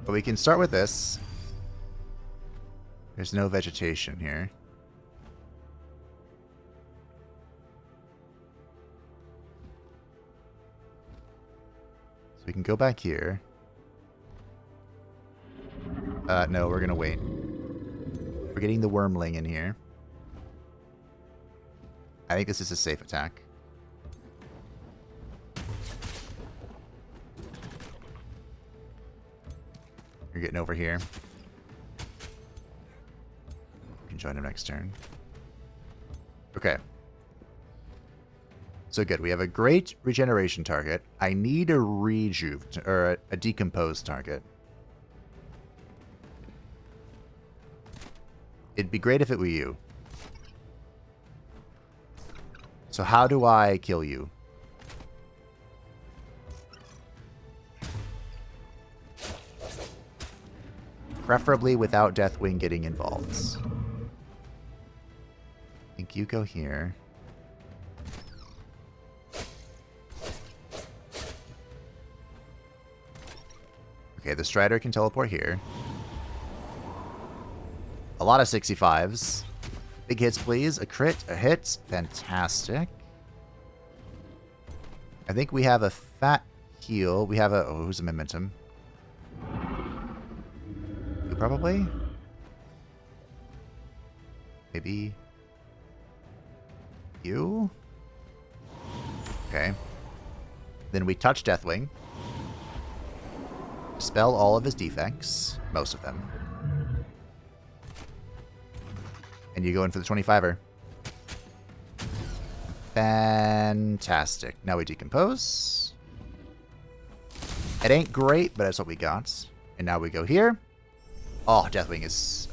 But we can start with this. There's no vegetation here. So we can go back here. No, we're gonna wait. We're getting the wormling in here. I think this is a safe attack. You're getting over here. We can join him next turn. Okay. So good. We have a great regeneration target. I need a rejuve, or a decomposed target. It'd be great if it were you. So how do I kill you? Preferably without Deathwing getting involved. I think you go here. Okay, the Strider can teleport here. A lot of 65s. Big hits, please. A crit, a hit. Fantastic. I think we have a fat heal. We have a... Oh, who's a momentum? You probably? Maybe... You? Okay. Then we touch Deathwing. Dispel all of his defects. Most of them. And you go in for the 25er. Fantastic. Now we decompose. It ain't great, but that's what we got. And now we go here. Oh, Deathwing is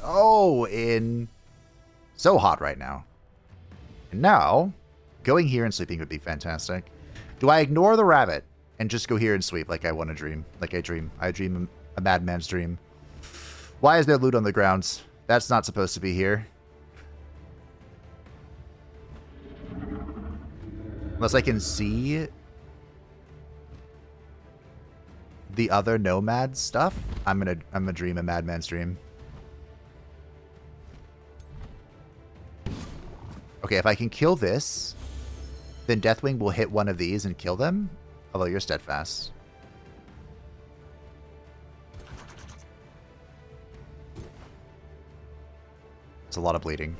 so hot right now. And now, going here and sweeping would be fantastic. Do I ignore the rabbit and just go here and sweep like I want to dream? Like I dream. I dream a madman's dream. Why is there loot on the grounds? That's not supposed to be here. Unless I can see the other Nomad stuff, I'm gonna dream a madman's dream. Okay, if I can kill this, then Deathwing will hit one of these and kill them. Although you're steadfast. It's a lot of bleeding.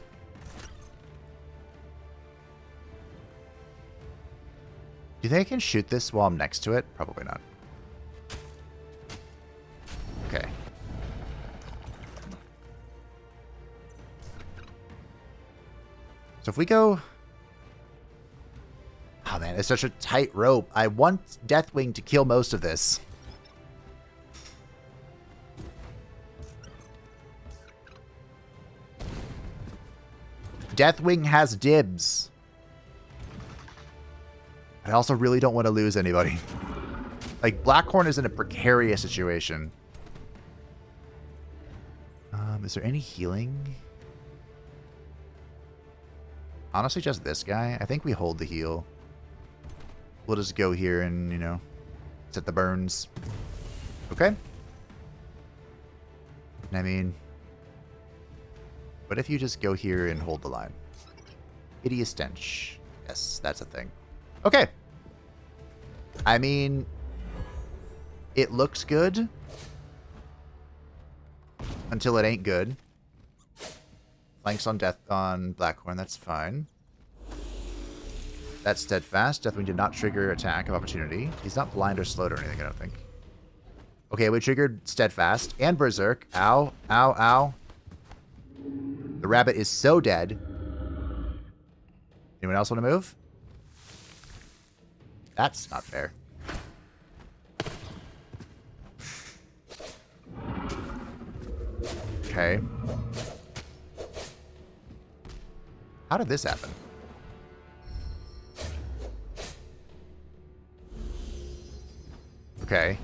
Do you think I can shoot this while I'm next to it? Probably not. Okay. So if we go... Oh man, it's such a tight rope. I want Deathwing to kill most of this. Deathwing has dibs. I also really don't want to lose anybody. Like, Blackhorn is in a precarious situation. Is there any healing? Honestly, just this guy. I think we hold the heal. We'll just go here and, you know, set the burns. Okay. And I mean, what if you just go here and hold the line? Hideous stench. Yes, that's a thing. Okay. I mean, it looks good until it ain't good. Flanks on Blackhorn, that's fine. That's steadfast. Deathwing did not trigger attack of opportunity. He's not blind or slowed or anything, I don't think. Okay, we triggered steadfast and berserk. Ow, ow, ow. The rabbit is so dead. Anyone else want to move? That's not fair. Okay. How did this happen? Okay.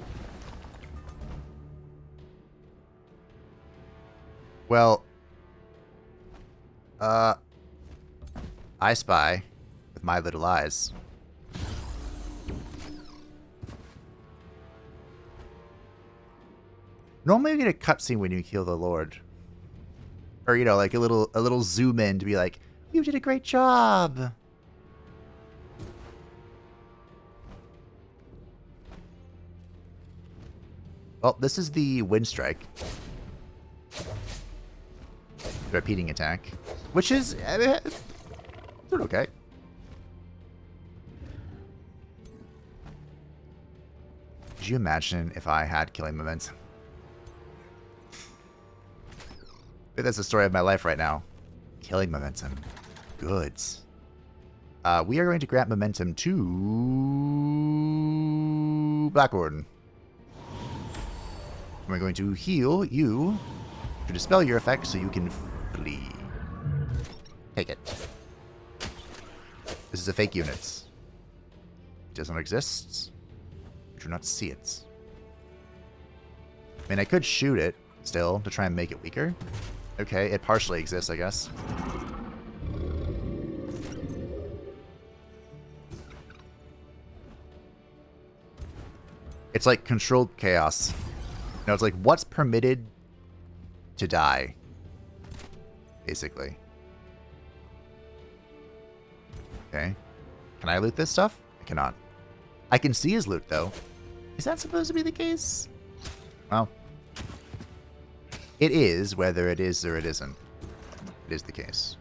Well, I spy with my little eyes. Normally you get a cutscene when you kill the Lord. Or, you know, like a little zoom in to be like, you did a great job. Well, this is the wind strike. Repeating attack. Which is it's okay. Could you imagine if I had killing momentum? That's the story of my life right now. Killing momentum. Good. We are going to grant momentum to Blackhorn. We're going to heal you to dispel your effect so you can flee. Take it. This is a fake unit. It does not exist. We do not see it. I mean, I could shoot it still to try and make it weaker. Okay, it partially exists, I guess. It's like controlled chaos. You know, it's like what's permitted to die, basically. Okay. Can I loot this stuff? I cannot. I can see his loot, though. Is that supposed to be the case? Well, it is, whether it is or it isn't. It is the case.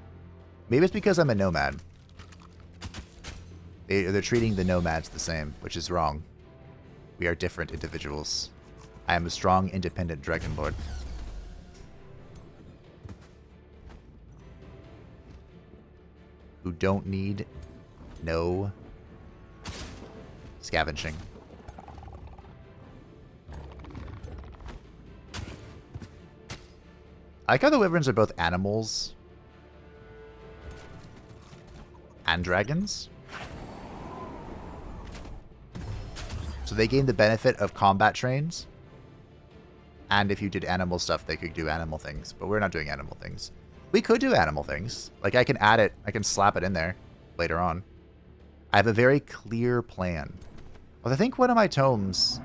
Maybe it's because I'm a nomad. They're treating the nomads the same, which is wrong. We are different individuals. I am a strong, independent dragon lord. who don't need no scavenging. I like how the wyverns are both animals and dragons. So they gain the benefit of combat trains. And if you did animal stuff, they could do animal things. But we're not doing animal things. We could do animal things. Like, I can add it. I can slap it in there later on. I have a very clear plan. Well, I think one of my tomes...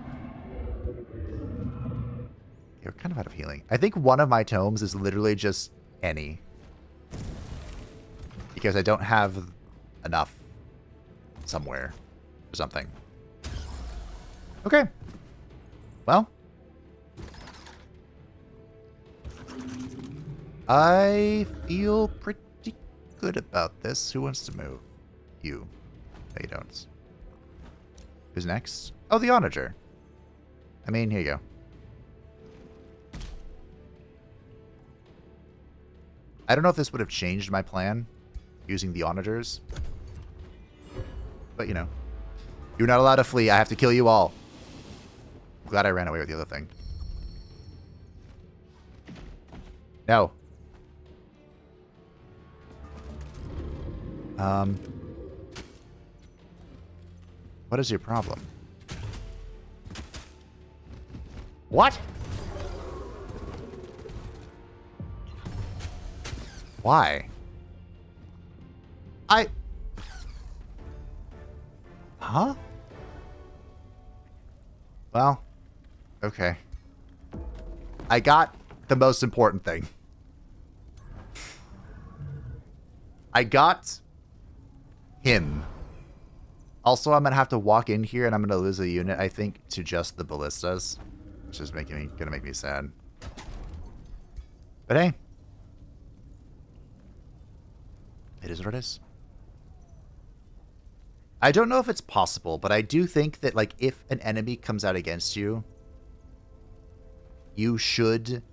You're kind of out of healing. I think one of my tomes is literally just any. Because I don't have enough somewhere or something. Okay. Well. I feel pretty good about this. Who wants to move? You. No, you don't. Who's next? Oh, the Onager. I mean, here you go. I don't know if this would have changed my plan using the Onagers. But, you know. You're not allowed to flee. I have to kill you all. I'm glad I ran away with the other thing. No. What is your problem? What? Why? Huh? Well, okay. I got the most important thing. I got him. Also, I'm going to have to walk in here and I'm going to lose a unit, I think, to just the ballistas. Which is gonna make me sad. But hey. It is what it is. I don't know if it's possible, but I do think that, like, if an enemy comes out against you, you should...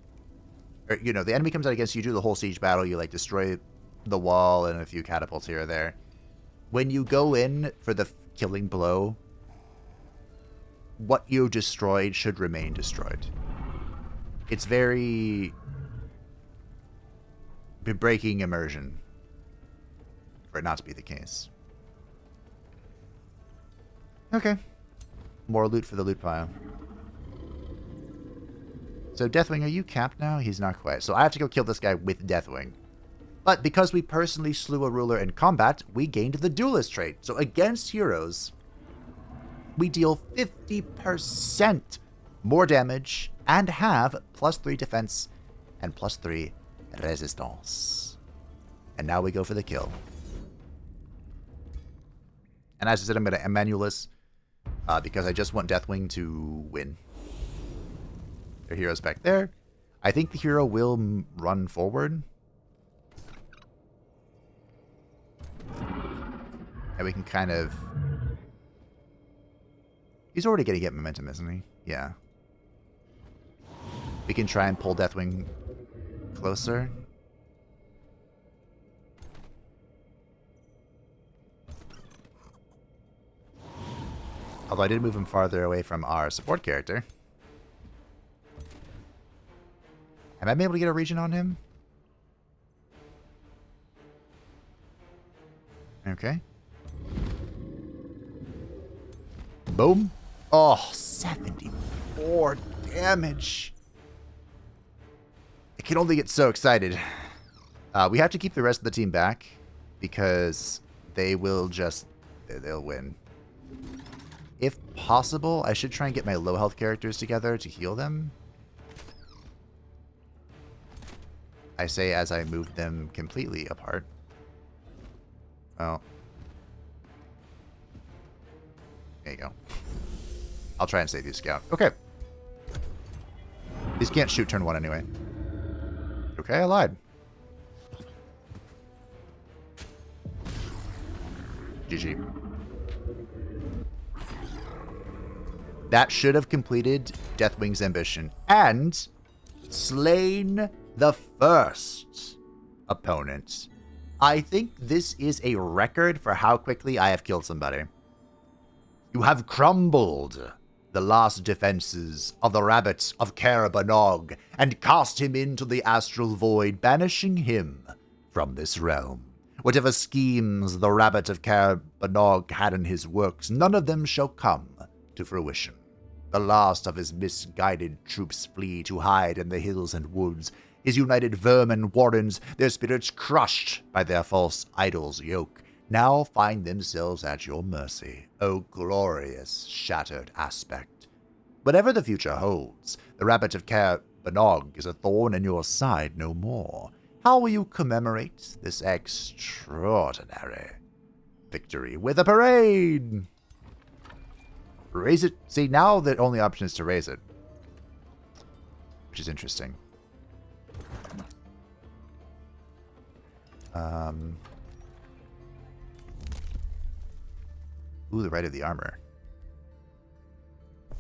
Or, you know, the enemy comes out against you, do the whole siege battle, you, like, destroy the wall and a few catapults here or there. When you go in for the killing blow, what you destroyed should remain destroyed. It's very... breaking immersion for it not to be the case. Okay. More loot for the loot pile. So Deathwing, are you capped now? He's not quite. So I have to go kill this guy with Deathwing. But because we personally slew a ruler in combat, we gained the duelist trait. So against heroes, we deal 50% more damage and have +3 defense and +3 resistance. And now we go for the kill. And as I said, I'm going to Emmanuelus because I just want Deathwing to win. Their hero's back there. I think the hero will run forward. And we can kind of... He's already going to get momentum, isn't he? Yeah. We can try and pull Deathwing closer. Although I did move him farther away from our support character. Am I able to get a region on him? Okay. Boom. Oh, 74 damage. I can only get so excited. We have to keep the rest of the team back because they will just... they'll win. If possible, I should try and get my low health characters together to heal them. I say as I move them completely apart. Well. There you go. I'll try and save you, Scout. Okay. These can't shoot turn 1 anyway. Okay, I lied. GG. That should have completed Deathwing's ambition and slain the first opponent I think this is a record for how quickly I have killed somebody. You have crumbled the last defenses of the rabbit of Carabanog and cast him into the astral void, banishing him from this realm. Whatever schemes the rabbit of Carabanog had in his works, none of them shall come to fruition. The last of his misguided troops flee to hide in the hills and woods. His united vermin warrens, their spirits crushed by their false idol's yoke, now find themselves at your mercy, O glorious shattered aspect. Whatever the future holds, the rabbit of Carabanog is a thorn in your side no more. How will you commemorate this extraordinary victory? With a parade! Raise it. See, now the only option is to raise it, which is interesting. Ooh, the right of the armor.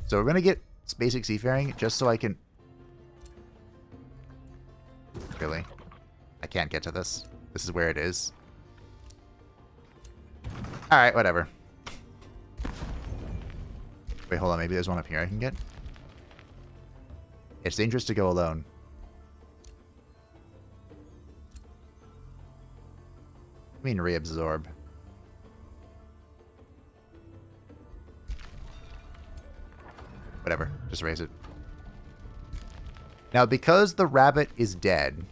So we're going to get basic seafaring just so I can... Really? I can't get to this. This is where it is. Alright, whatever. Wait, hold on. Maybe there's one up here I can get? It's dangerous to go alone. I mean reabsorb. Whatever. Just raise it. Now, because the rabbit is dead,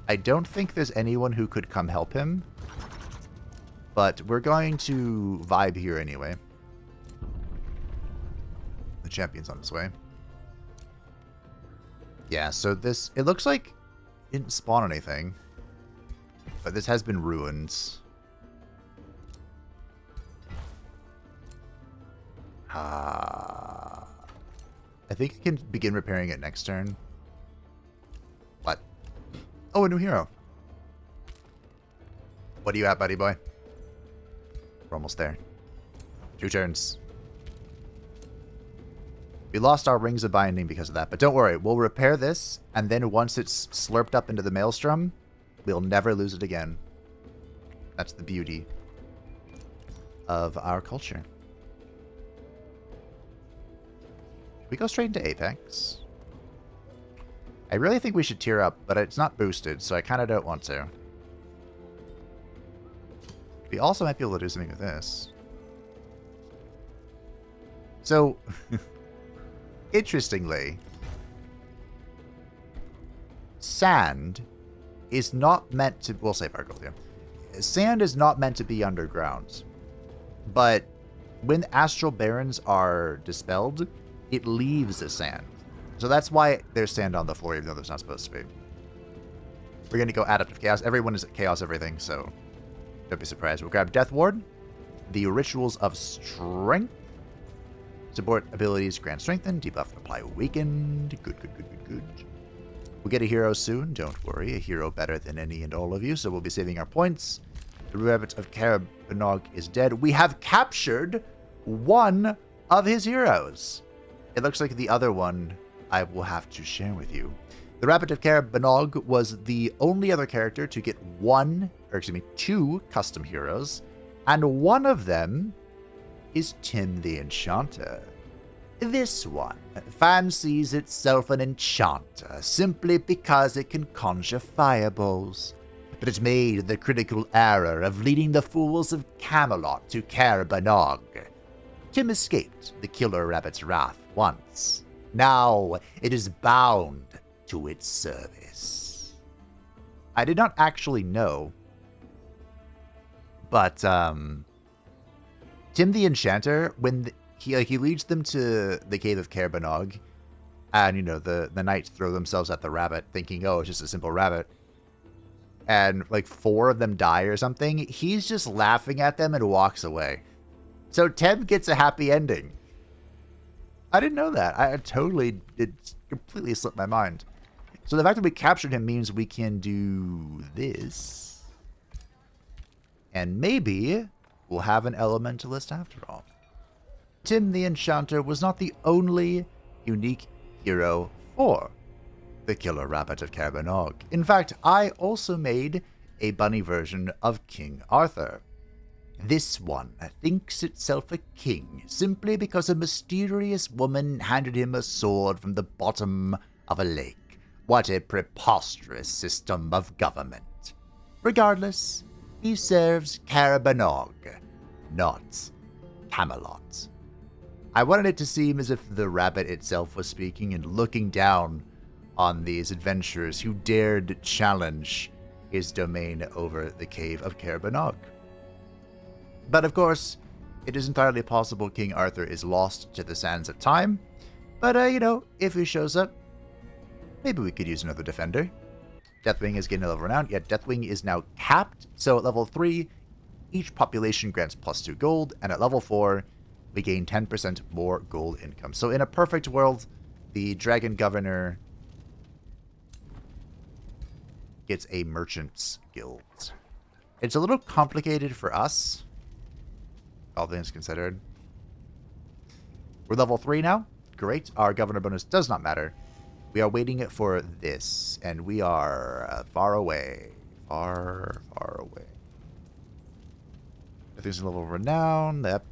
I don't think there's anyone who could come help him. But we're going to vibe here anyway. The champion's on his way. Yeah, so this... It looks like it didn't spawn anything. But this has been ruined. I think I can begin repairing it next turn. What? Oh, a new hero. What are you at, buddy boy? We're almost there. 2 turns. We lost our Rings of Binding because of that, but don't worry. We'll repair this, and then once it's slurped up into the Maelstrom, we'll never lose it again. That's the beauty of our culture. We go straight into Apex. I really think we should tier up, but it's not boosted, so I kind of don't want to. We also might be able to do something with this. So, interestingly, sand is not meant to... We'll save our gold here. Sand is not meant to be underground. But when Astral Barrens are dispelled, it leaves the sand. So that's why there's sand on the floor, even though there's not supposed to be. We're going to go Adaptive Chaos. Everyone is at Chaos everything, so don't be surprised. We'll grab Death Ward, the Rituals of Strength, support abilities grant strengthened, debuff apply weakened. Good, good, good, good, good. We'll get a hero soon, don't worry. A hero better than any and all of you, so we'll be saving our points. The Rabbit of Carabanog is dead. We have captured one of his heroes. It looks like the other one I will have to share with you. The Rabbit of Carabanog was the only other character to get 2 custom heroes, and one of them is Tim the Enchanter. This one fancies itself an enchanter simply because it can conjure fireballs, but it made the critical error of leading the fools of Camelot to Carabanog. Tim escaped the killer rabbit's wrath once. Now it is bound to its service. I did not actually know, but Tim the Enchanter, when he leads them to the cave of Carabanog, and the knights throw themselves at the rabbit, thinking, oh, it's just a simple rabbit, and like 4 of them die or something. He's just laughing at them and walks away. So Tim gets a happy ending. I didn't know that. It completely slipped my mind. So the fact that we captured him means we can do this. And maybe we'll have an elementalist after all. Tim the Enchanter was not the only unique hero for the Killer Rabbit of Carabanog. In fact, I also made a bunny version of King Arthur. This one thinks itself a king simply because a mysterious woman handed him a sword from the bottom of a lake. What a preposterous system of government. Regardless, he serves Carabanog, not Camelot. I wanted it to seem as if the rabbit itself was speaking and looking down on these adventurers who dared challenge his domain over the cave of Carabanog. But of course, it is entirely possible King Arthur is lost to the sands of time. But, if he shows up, maybe we could use another defender. Deathwing is getting a level renown. Yeah, Deathwing is now capped. So at level 3, each population grants +2 gold. And at level 4, we gain 10% more gold income. So in a perfect world, the Dragon Governor gets a Merchant's Guild. It's a little complicated for us, all things considered. We're level 3 now. Great. Our governor bonus does not matter. We are waiting for this, and we are far away. Far, far away. If there's a level of renown, that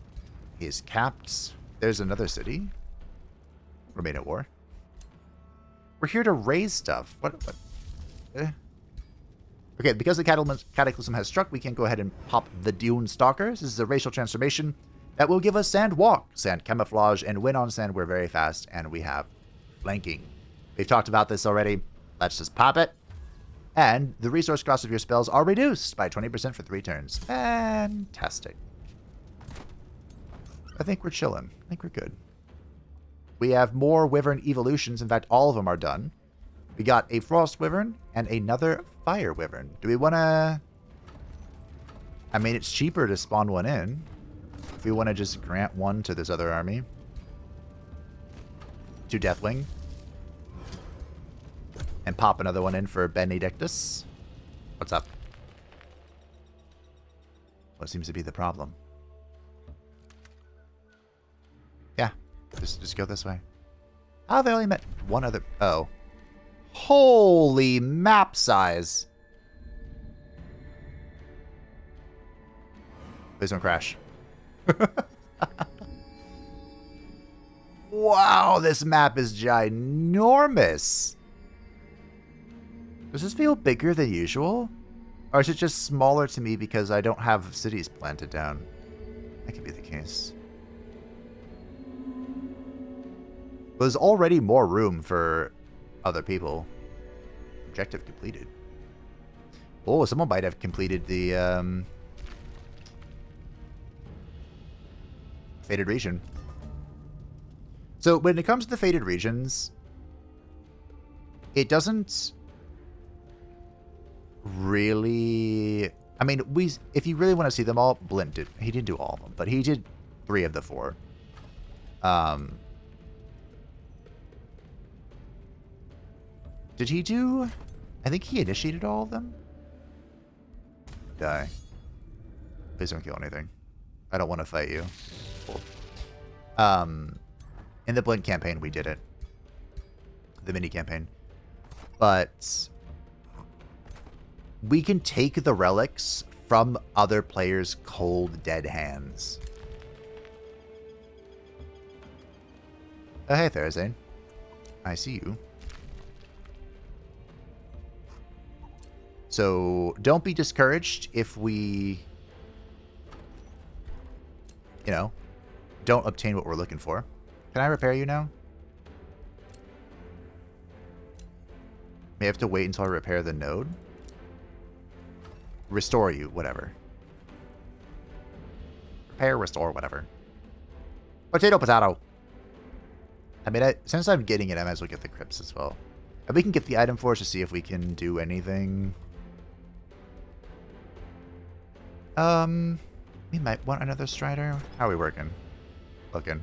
is capped. There's another city. Remain at war. We're here to raise stuff. What? Okay, because the Cataclysm has struck, we can go ahead and pop the Dune Stalkers. This is a racial transformation that will give us Sand Walk, Sand Camouflage, and Win on Sand. We're very fast, and we have Flanking. We've talked about this already. Let's just pop it. And the resource cost of your spells are reduced by 20% for 3 turns. Fantastic. I think we're chilling. I think we're good. We have more Wyvern evolutions. In fact, all of them are done. We got a Frost Wyvern and another Fire Wyvern. Do we want to... I mean, it's cheaper to spawn one in. If we want to just grant one to this other army. To Deathwing. And pop another one in for Benedictus. What's up? What seems to be the problem? Yeah. Just go this way. Oh, they only met one other... Oh. Holy map size. Please don't crash. Wow, this map is ginormous. Does this feel bigger than usual? Or is it just smaller to me because I don't have cities planted down? That could be the case. There's already more room for other people. Objective completed. Oh, someone might have completed the Fated Region. So when it comes to the Fated Regions, it doesn't really... I mean, if you really want to see them all, Blint did. He didn't do all of them, but he did 3 of the 4. Did he do... I think he initiated all of them? Die. Please don't kill anything. I don't want to fight you. Cool. In the Blink campaign, we did it. The mini campaign. But we can take the relics from other players' cold, dead hands. Oh, hey, Therazane. I see you. So don't be discouraged if we, don't obtain what we're looking for. Can I repair you now? May have to wait until I repair the node. Restore you, whatever. Repair, restore, whatever. Potato, potato. I mean, since I'm getting it, I might as well get the crypts as well. And we can get the item for us to see if we can do anything. We might want another Strider. How are we working? Looking.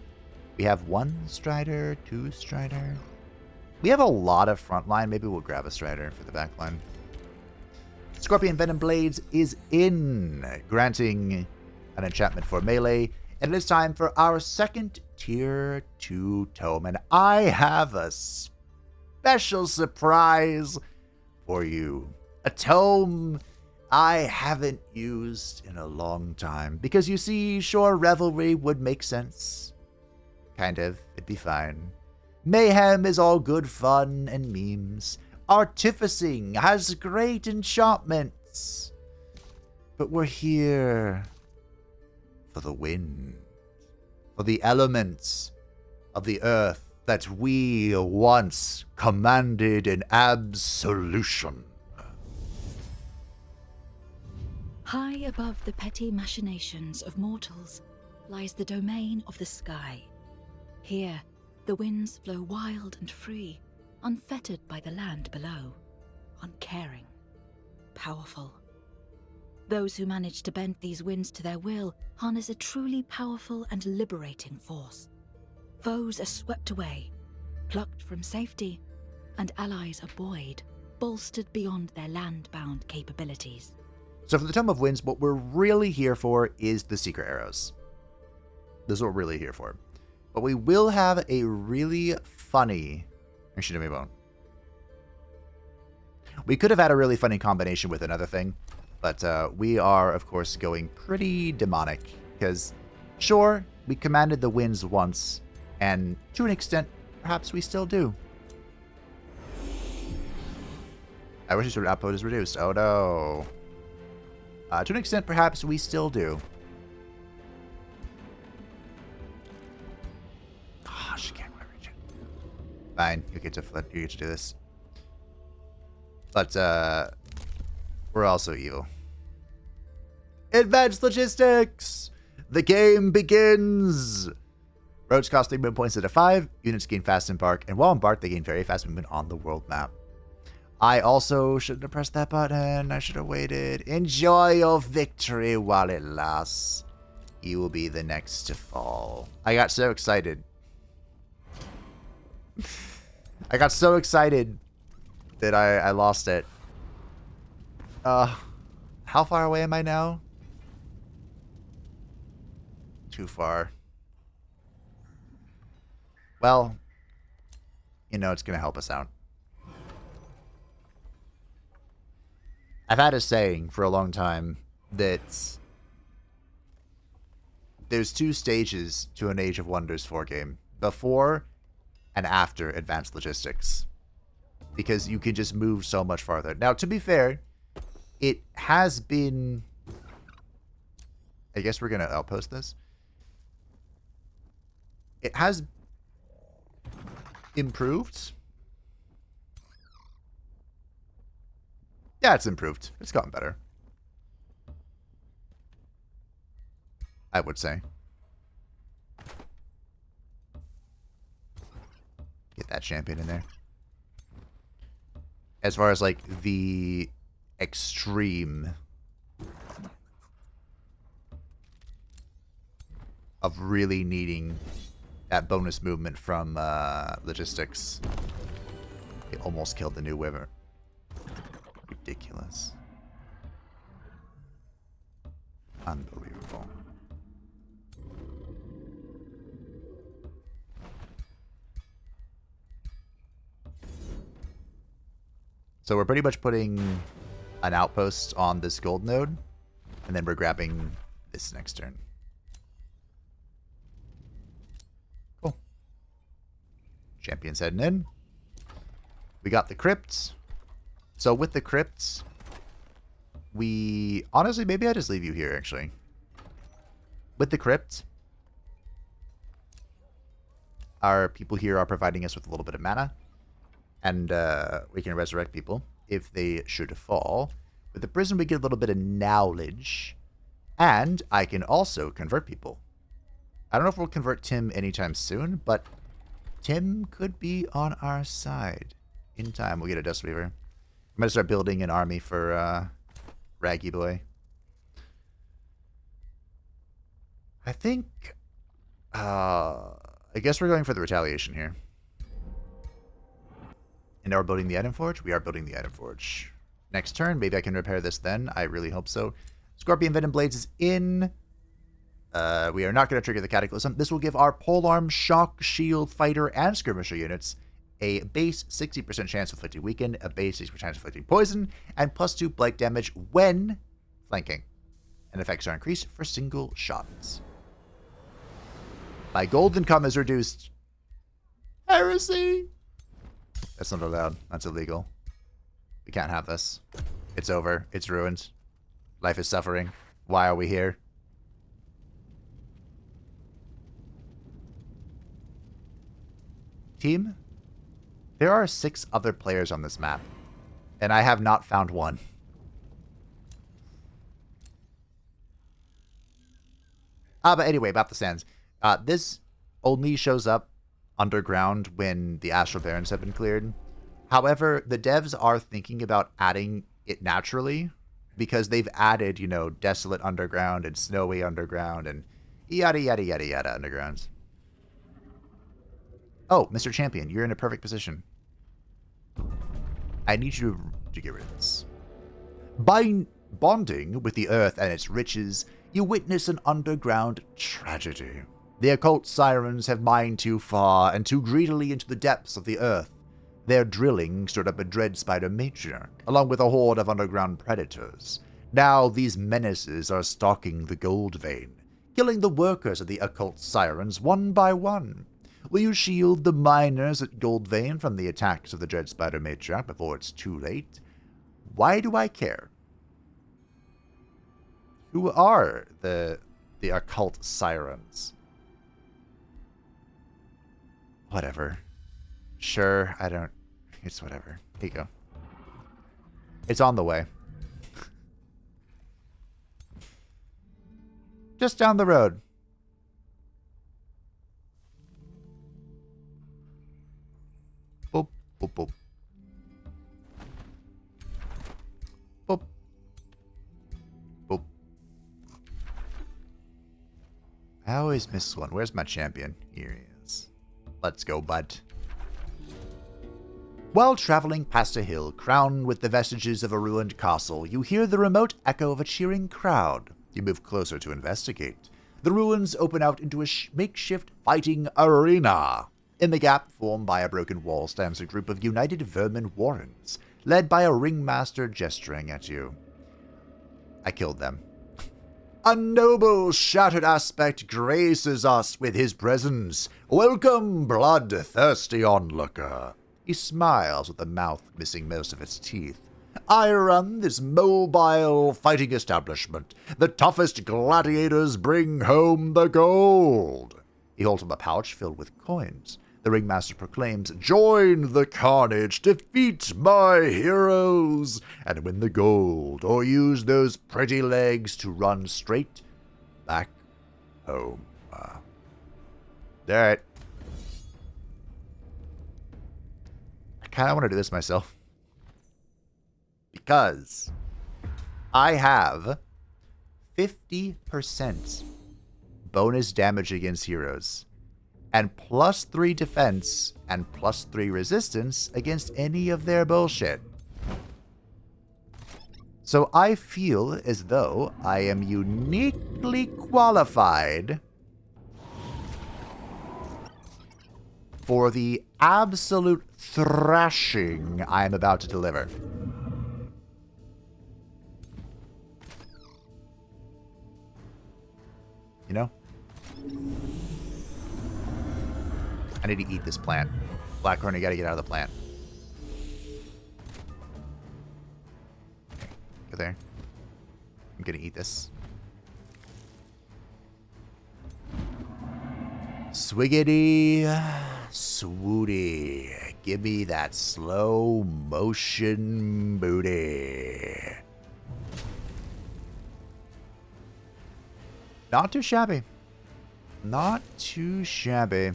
We have 1 Strider, 2 Strider. We have a lot of frontline. Maybe we'll grab a Strider for the backline. Scorpion Venom Blades is in, granting an enchantment for melee. And it is time for our second tier 2 tome. And I have a special surprise for you. A tome I haven't used in a long time. Because you see, sure, Revelry would make sense. Kind of. It'd be fine. Mayhem is all good fun and memes. Artificing has great enchantments. But we're here for the wind. For the elements of the earth that we once commanded in absolution. High above the petty machinations of mortals lies the domain of the sky. Here, the winds flow wild and free, unfettered by the land below, uncaring, powerful. Those who manage to bend these winds to their will harness a truly powerful and liberating force. Foes are swept away, plucked from safety, and allies are buoyed, bolstered beyond their land-bound capabilities. So for the Tome of Winds, what we're really here for is the Secret Arrows. This is what we're really here for. But we will have a really funny... Actually, no, we won't. We could have had a really funny combination with another thing, but we are, of course, going pretty demonic. Because, sure, we commanded the winds once, and to an extent, perhaps we still do. I wish your output is reduced. Oh no. To an extent, perhaps we still do. Gosh, I can't reach it. Fine, you get to flip. You get to do this. But we're also evil. Advanced logistics. The game begins. Roads cost 3 movement points at a 5. Units gain fast embark, and while embarked, they gain very fast movement on the world map. I also shouldn't have pressed that button. I should have waited. Enjoy your victory while it lasts. You will be the next to fall. I got so excited. I got so excited that I lost it. How far away am I now? Too far. Well, you know, it's going to help us out. I've had a saying for a long time that there's 2 stages to an Age of Wonders 4 game. Before and after Advanced Logistics. Because you can just move so much farther. Now, to be fair, it has been... I guess we're going to outpost this. It has improved. Yeah, it's improved. It's gotten better. I would say. Get that champion in there. As far as, like, the extreme of really needing that bonus movement from logistics. It almost killed the new Wyvern. Ridiculous. Unbelievable. So we're pretty much putting an outpost on this gold node, and then we're grabbing this next turn. Cool. Champion's heading in. We got the crypts. So with the crypts, we... Honestly, maybe I just leave you here, actually. With the crypt, our people here are providing us with a little bit of mana. And we can resurrect people if they should fall. With the prison, we get a little bit of knowledge. And I can also convert people. I don't know if we'll convert Tim anytime soon, but Tim could be on our side. In time, we'll get a Dust Weaver. I'm going to start building an army for Raggy Boy. I think... I guess we're going for the retaliation here. And now we're building the Item Forge? We are building the Item Forge. Next turn, maybe I can repair this then. I really hope so. Scorpion Venom Blades is in. We are not going to trigger the Cataclysm. This will give our Polearm, Shock, Shield, Fighter, and Skirmisher units a base 60% chance of inflicting weaken, a base 60% chance of inflicting poison, and +2 blight damage when flanking. And effects are increased for single shots. My gold income is reduced. Heresy! That's not allowed. That's illegal. We can't have this. It's over. It's ruined. Life is suffering. Why are we here? Team, there are 6 other players on this map, and I have not found one. But anyway, about the sands. This only shows up underground when the Astral Barrens have been cleared. However, the devs are thinking about adding it naturally because they've added, you know, Desolate Underground and Snowy Underground and yada yada yada yada undergrounds. Oh, Mr. Champion, you're in a perfect position. I need you to get rid of this. By bonding with the earth and its riches, you witness an underground tragedy. The occult sirens have mined too far and too greedily into the depths of the earth. Their drilling stirred up a dread spider matriarch, along with a horde of underground predators. Now these menaces are stalking the gold vein, killing the workers of the occult sirens one by one. Will you shield the miners at Gold Vein from the attacks of the dread spider matriarch before it's too late? Why do I care? Who are the occult sirens? Whatever. Sure, I don't... It's whatever. Here you go. It's on the way. Just down the road. Boop, boop, boop. Boop. Boop. I always miss one. Where's my champion? Here he is. Let's go, bud. While traveling past a hill crowned with the vestiges of a ruined castle, you hear the remote echo of a cheering crowd. You move closer to investigate. The ruins open out into a makeshift fighting arena. In the gap formed by a broken wall stands a group of united vermin warrens, led by a ringmaster gesturing at you. I killed them. A noble, shattered aspect graces us with his presence. Welcome, blood-thirsty onlooker. He smiles with a mouth missing most of its teeth. I run this mobile fighting establishment. The toughest gladiators bring home the gold. He holds up a pouch filled with coins. The ringmaster proclaims, join the carnage, defeat my heroes, and win the gold, or use those pretty legs to run straight back home. Alright. I kind of want to do this myself. Because I have 50% bonus damage against heroes. And +3 defense and +3 resistance against any of their bullshit. So I feel as though I am uniquely qualified for the absolute thrashing I am about to deliver. You know? I need to eat this plant. Blackhorn, you gotta get out of the plant. Okay, go there. I'm gonna eat this. Swiggity, swooty. Give me that slow motion booty. Not too shabby. Not too shabby.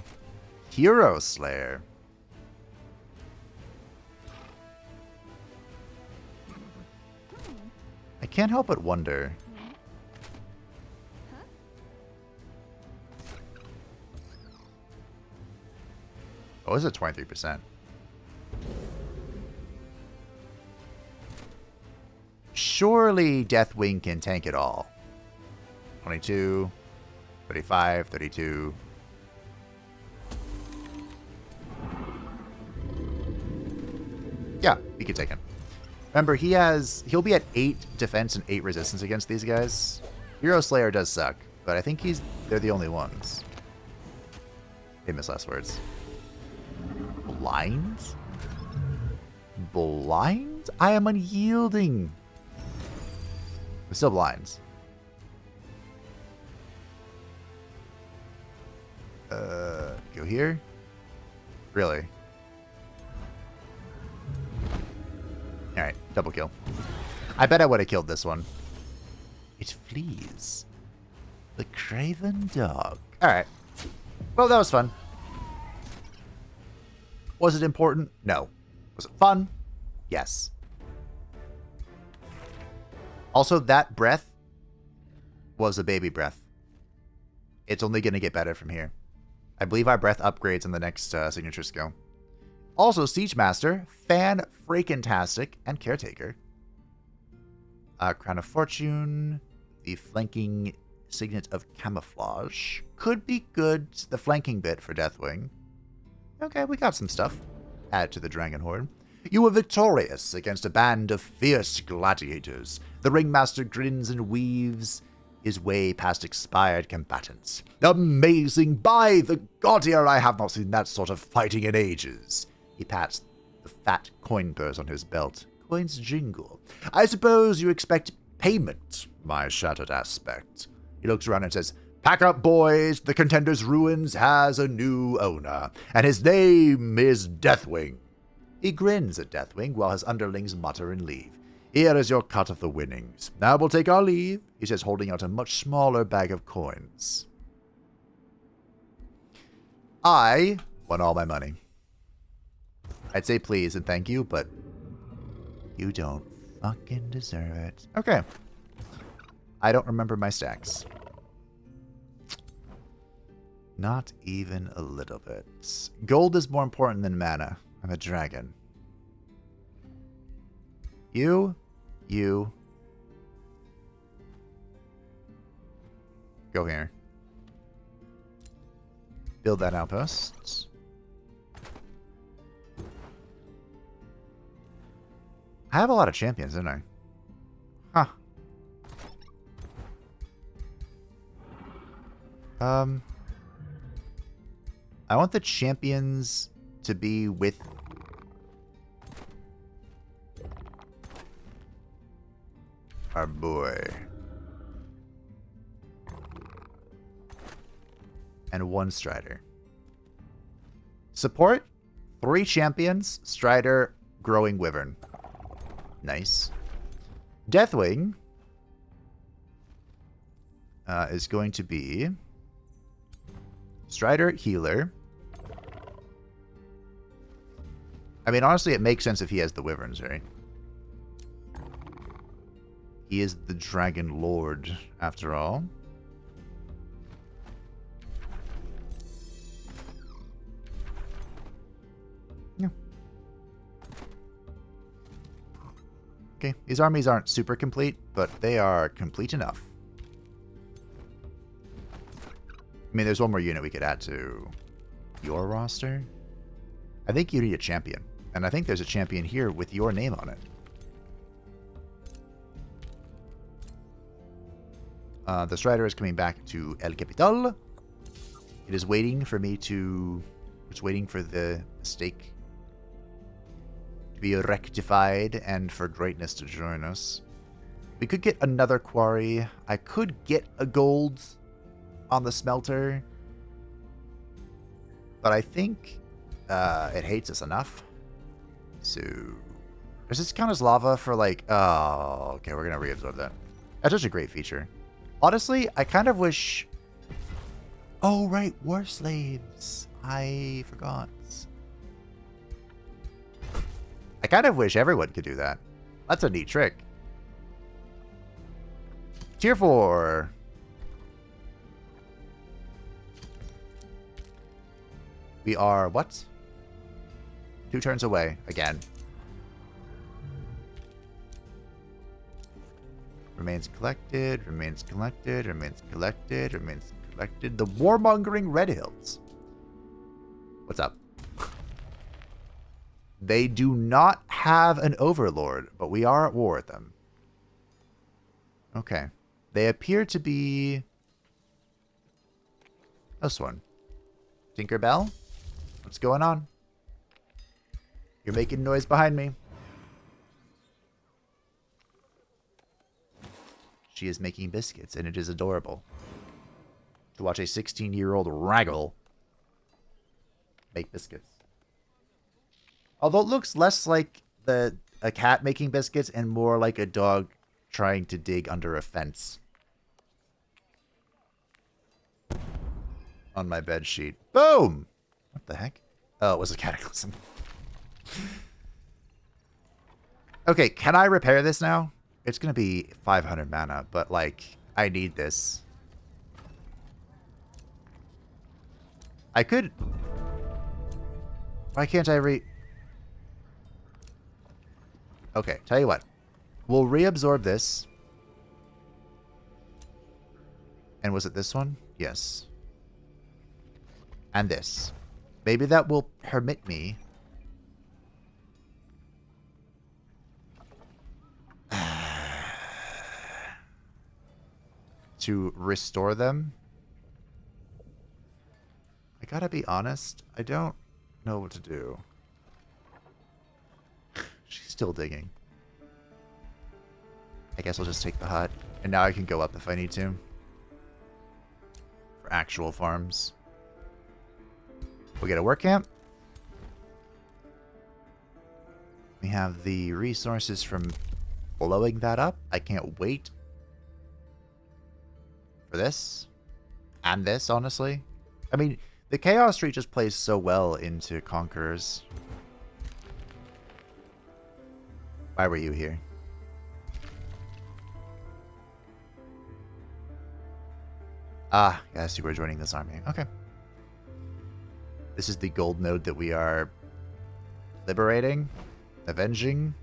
Hero Slayer. I can't help but wonder. Oh, is it 23%? Surely Deathwing can tank it all. 22, 35, 32. We can take him. Remember, he'll be at 8 defense and 8 resistance against these guys. Hero Slayer does suck, but I think they're the only ones. Famous last words. Blinds? Blinds? I am unyielding. We're still blinds. Go here? Really? Alright, double kill. I bet I would have killed this one. It flees. The craven dog. Alright. Well, that was fun. Was it important? No. Was it fun? Yes. Also, that breath was a baby breath. It's only going to get better from here. I believe our breath upgrades in the next signature skill. Also, Siege Master, fan-freaking-tastic, and Caretaker. Crown of Fortune, the flanking signet of Camouflage. Could be good, the flanking bit for Deathwing. Okay, we got some stuff. Add to the Dragon Horde. You were victorious against a band of fierce gladiators. The Ringmaster grins and weaves his way past expired combatants. Amazing! By the Gaudier, I have not seen that sort of fighting in ages. He pats the fat coin purse on his belt. Coins jingle. I suppose you expect payment, my shattered aspect. He looks around and says, Pack up, boys. The Contender's Ruins has a new owner, and his name is Deathwing. He grins at Deathwing while his underlings mutter and leave. Here is your cut of the winnings. Now we'll take our leave, he says, holding out a much smaller bag of coins. I won all my money. I'd say please and thank you, but you don't fucking deserve it. Okay. I don't remember my stacks. Not even a little bit. Gold is more important than mana. I'm a dragon. You. Go here. Build that outpost. I have a lot of champions, don't I? Huh. I want the champions to be with our boy. And 1 Strider. Support, 3 champions, Strider, Growing Wyvern. Nice. Deathwing is going to be Strider, Healer. I mean, honestly, it makes sense if he has the Wyverns, right? He is the Dragon Lord, after all. Yeah. Okay, these armies aren't super complete, but they are complete enough. I mean, there's one more unit we could add to your roster. I think you need a champion. And I think there's a champion here with your name on it. The Strider is coming back to El Capital. It is waiting for me to... It's waiting for the mistake to be rectified and for greatness to join us. We could get another quarry. I could get a gold on the smelter. But I think it hates us enough. So... Does this count as lava for like... Oh, okay, we're going to reabsorb that. That's such a great feature. Honestly, I kind of wish... Oh, right, War Slaves. I forgot. I kind of wish everyone could do that. That's a neat trick. Tier 4. We are what? 2 turns away again. Remains collected, remains collected, remains collected, remains collected. The warmongering Red Hills. What's up? They do not have an overlord, but we are at war with them. Okay. They appear to be... this one. Tinkerbell? What's going on? You're making noise behind me. She is making biscuits, and it is adorable. To watch a 16-year-old raggle make biscuits. Although it looks less like a cat making biscuits and more like a dog trying to dig under a fence. On my bed sheet. Boom! What the heck? Oh, it was a cataclysm. Okay, can I repair this now? It's going to be 500 mana, but, like, I need this. I could... why can't I okay, tell you what. We'll reabsorb this. And was it this one? Yes. And this. Maybe that will permit me... to restore them. I gotta be honest, I don't know what to do. She's still digging. I guess I'll just take the hut. And now I can go up if I need to. For actual farms. We'll get a work camp. We have the resources from blowing that up. I can't wait for this. And this, honestly. I mean, the Chaos Tree just plays so well into Conquerors. Why were you here? Ah, yes, you were joining this army. Okay. This is the gold node that we are liberating, avenging.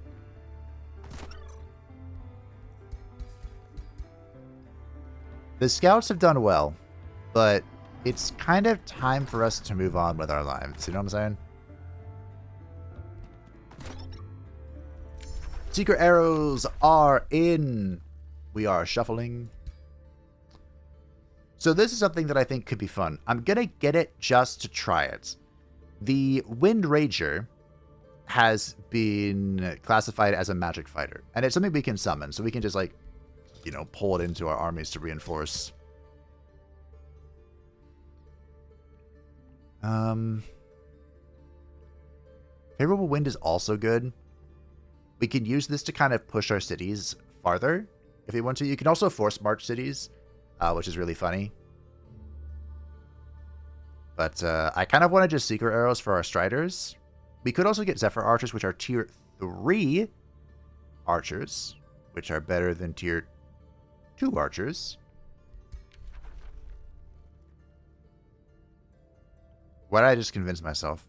The scouts have done well, but it's kind of time for us to move on with our lives. You know what I'm saying? Secret arrows are in. We are shuffling. So this is something that I think could be fun. I'm going to get it just to try it. The Wind Rager has been classified as a magic fighter. And it's something we can summon. So we can just, like, you know, pull it into our armies to reinforce. Favorable Wind is also good. We can use this to kind of push our cities farther if we want to. You can also force march cities, which is really funny. But I kind of want to just Secret Arrows for our Striders. We could also get Zephyr Archers, which are tier 3 archers, which are better than tier 2 archers. Why did I just convince myself?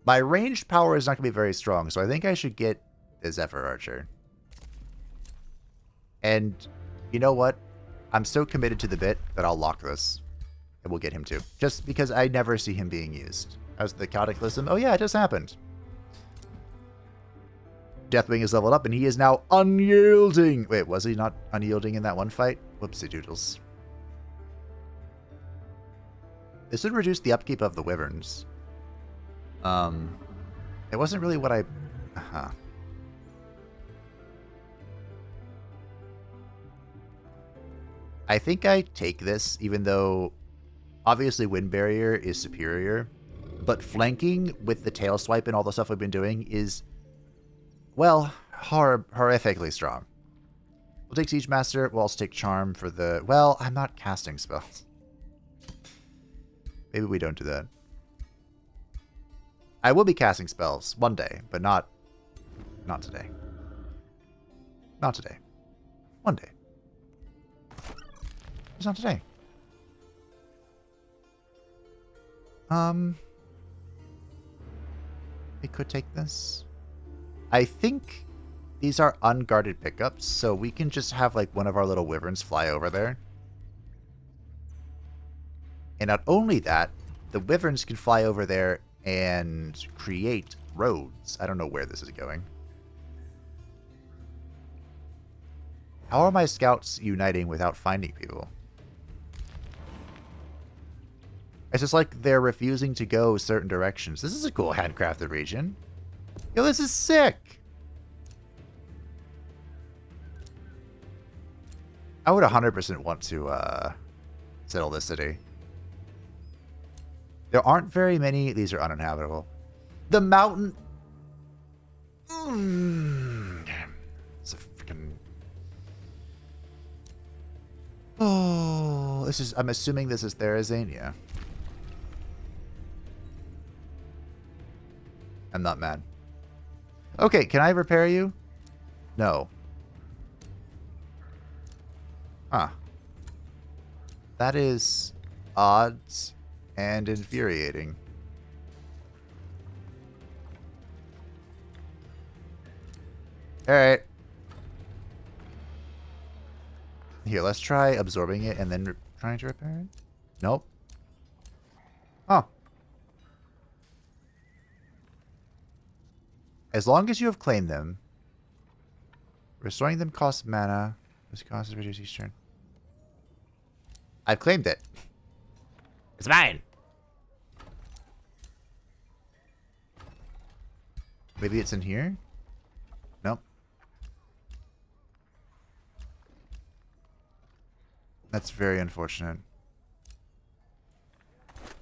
My ranged power is not going to be very strong, so I think I should get the Zephyr Archer. And you know what? I'm so committed to the bit that I'll lock this. And we'll get him too. Just because I never see him being used. As the Cataclysm. Oh yeah, it just happened. Deathwing is leveled up and he is now unyielding. Wait, was he not unyielding in that one fight? Whoopsie doodles. This would reduce the upkeep of the Wyverns. It wasn't really what I... I think I take this, even though obviously Wind Barrier is superior, but flanking with the Tail Swipe and all the stuff we've been doing is, well, horrifically strong. We'll take Siege Master, we'll also take Charm for the... Well, I'm not casting spells. Maybe we don't do that. I will be casting spells one day, but not today. Not today. One day. It's not today. We could take this. I think these are unguarded pickups, so we can just have like one of our little wyverns fly over there. And not only that, the wyverns can fly over there and create roads. I don't know where this is going. How are my scouts uniting without finding people? It's just like they're refusing to go certain directions. This is a cool handcrafted region. Yo, this is sick. I would 100% want to settle this city. There aren't very many. These are uninhabitable. The mountain. It's a freaking. Oh, this is. I'm assuming this is Therazania. I'm not mad. Okay, can I repair you? No. Huh. That is odd and infuriating. Alright. Here, let's try absorbing it and then trying to repair it. Nope. Huh. As long as you have claimed them, restoring them costs mana. This cost is reduced each turn. I've claimed it. It's mine. Maybe it's in here? Nope. That's very unfortunate.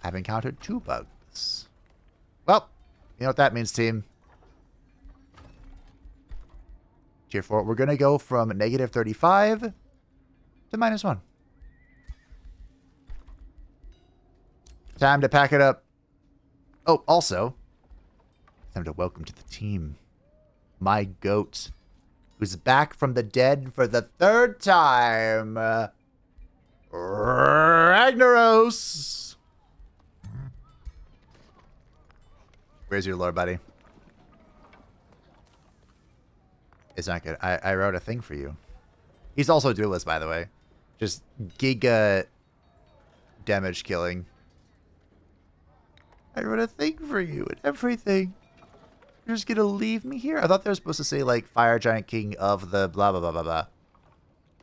I've encountered 2 bugs. Well, you know what that means, team. Tier 4. We're going to go from negative 35 to -1. Time to pack it up. Oh, also, time to welcome to the team my goat, who's back from the dead for the 3rd time. Ragnaros. Where's your lore, buddy? It's not good. I wrote a thing for you. He's also duelist, by the way. Just giga damage killing. I wrote a thing for you and everything. You're just gonna leave me here? I thought they were supposed to say, like, Fire Giant King of the blah, blah, blah, blah, blah.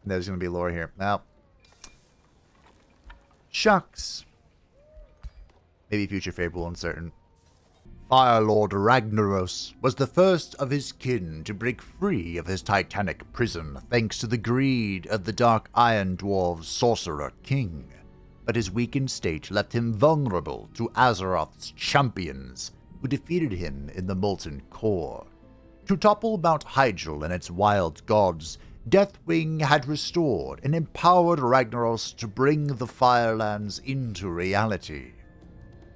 And there's gonna be lore here. Well. Shucks. Maybe future fable uncertain. Fire Lord Ragnaros was the first of his kin to break free of his titanic prison thanks to the greed of the Dark Iron Dwarves' Sorcerer King, but his weakened state left him vulnerable to Azeroth's champions, who defeated him in the Molten Core. To topple Mount Hyjal and its wild gods, Deathwing had restored and empowered Ragnaros to bring the Firelands into reality.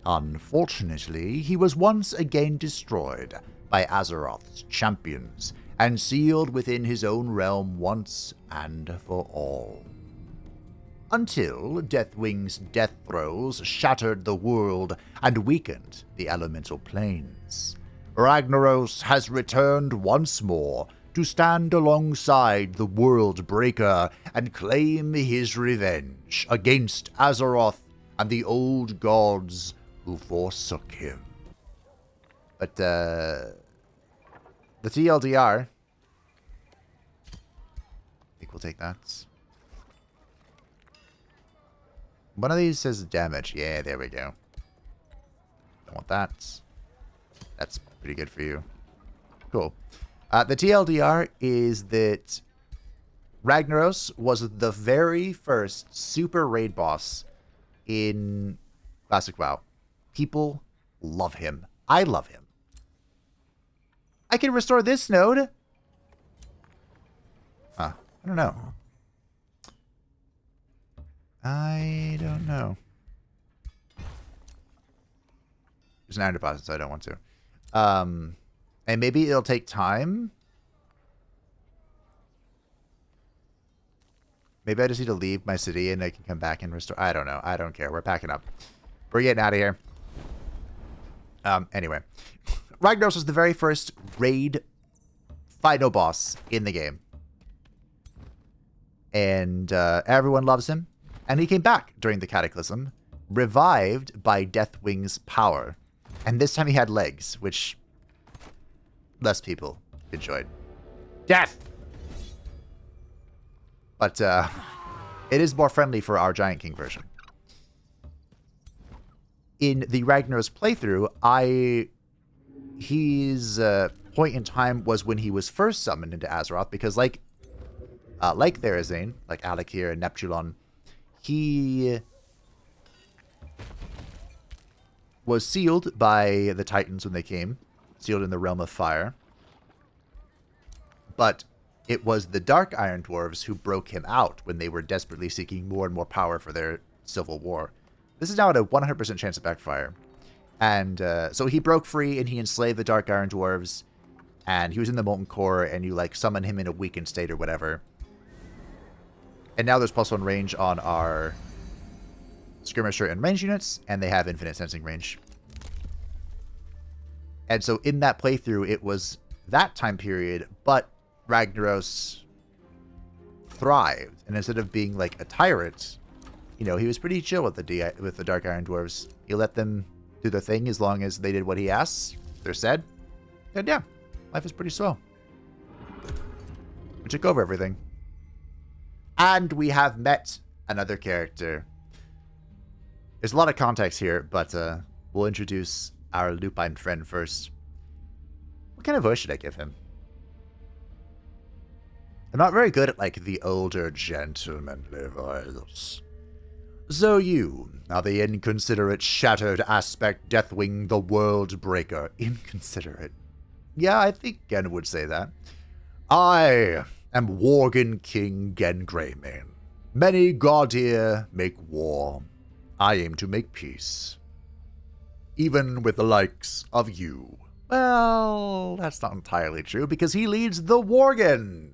Unfortunately, he was once again destroyed by Azeroth's champions and sealed within his own realm once and for all. Until Deathwing's death throes shattered the world and weakened the elemental planes. Ragnaros has returned once more to stand alongside the World Breaker and claim his revenge against Azeroth and the old gods who forsook him. But, the TLDR, I think we'll take that. One of these says damage. Yeah, there we go. Don't want that. That's pretty good for you. Cool. The TLDR is that Ragnaros was the very first super raid boss in Classic WoW. People love him. I love him. I can restore this node. Huh. I don't know. I don't know. There's an iron deposit, so I don't want to. And maybe it'll take time. Maybe I just need to leave my city and I can come back and restore. I don't know. I don't care. We're packing up. We're getting out of here. Anyway. Ragnaros was the very first raid final boss in the game. And everyone loves him. And he came back during the Cataclysm, revived by Deathwing's power. And this time he had legs, which less people enjoyed. Death! But it is more friendly for our Giant King version. In the Ragnaros playthrough, his point in time was when he was first summoned into Azeroth, because like Therazane, like Alakir and Neptulon, he was sealed by the Titans when they came, sealed in the Realm of Fire. But it was the Dark Iron Dwarves who broke him out when they were desperately seeking more and more power for their civil war. This is now at a 100% chance of backfire. And so he broke free and he enslaved the Dark Iron Dwarves. And he was in the Molten Core, and you like summon him in a weakened state or whatever. And now there's +1 range on our skirmisher and range units, and they have infinite sensing range. And so in that playthrough, it was that time period, but Ragnaros thrived. And instead of being like a tyrant, you know, he was pretty chill with the Dark Iron Dwarves. He let them do their thing as long as they did what he asked. They're said. And yeah, life is pretty swell. We took over everything. And we have met another character. There's a lot of context here, but we'll introduce our lupine friend first. What kind of voice should I give him? I'm not very good at, like, the older gentlemanly voice. So you are the inconsiderate, shattered aspect Deathwing, the world breaker. Inconsiderate. Yeah, I think Gen would say that. I am Worgen King Gen Greymane. Many god here make war. I aim to make peace. Even with the likes of you. Well, that's not entirely true, because he leads the Worgen.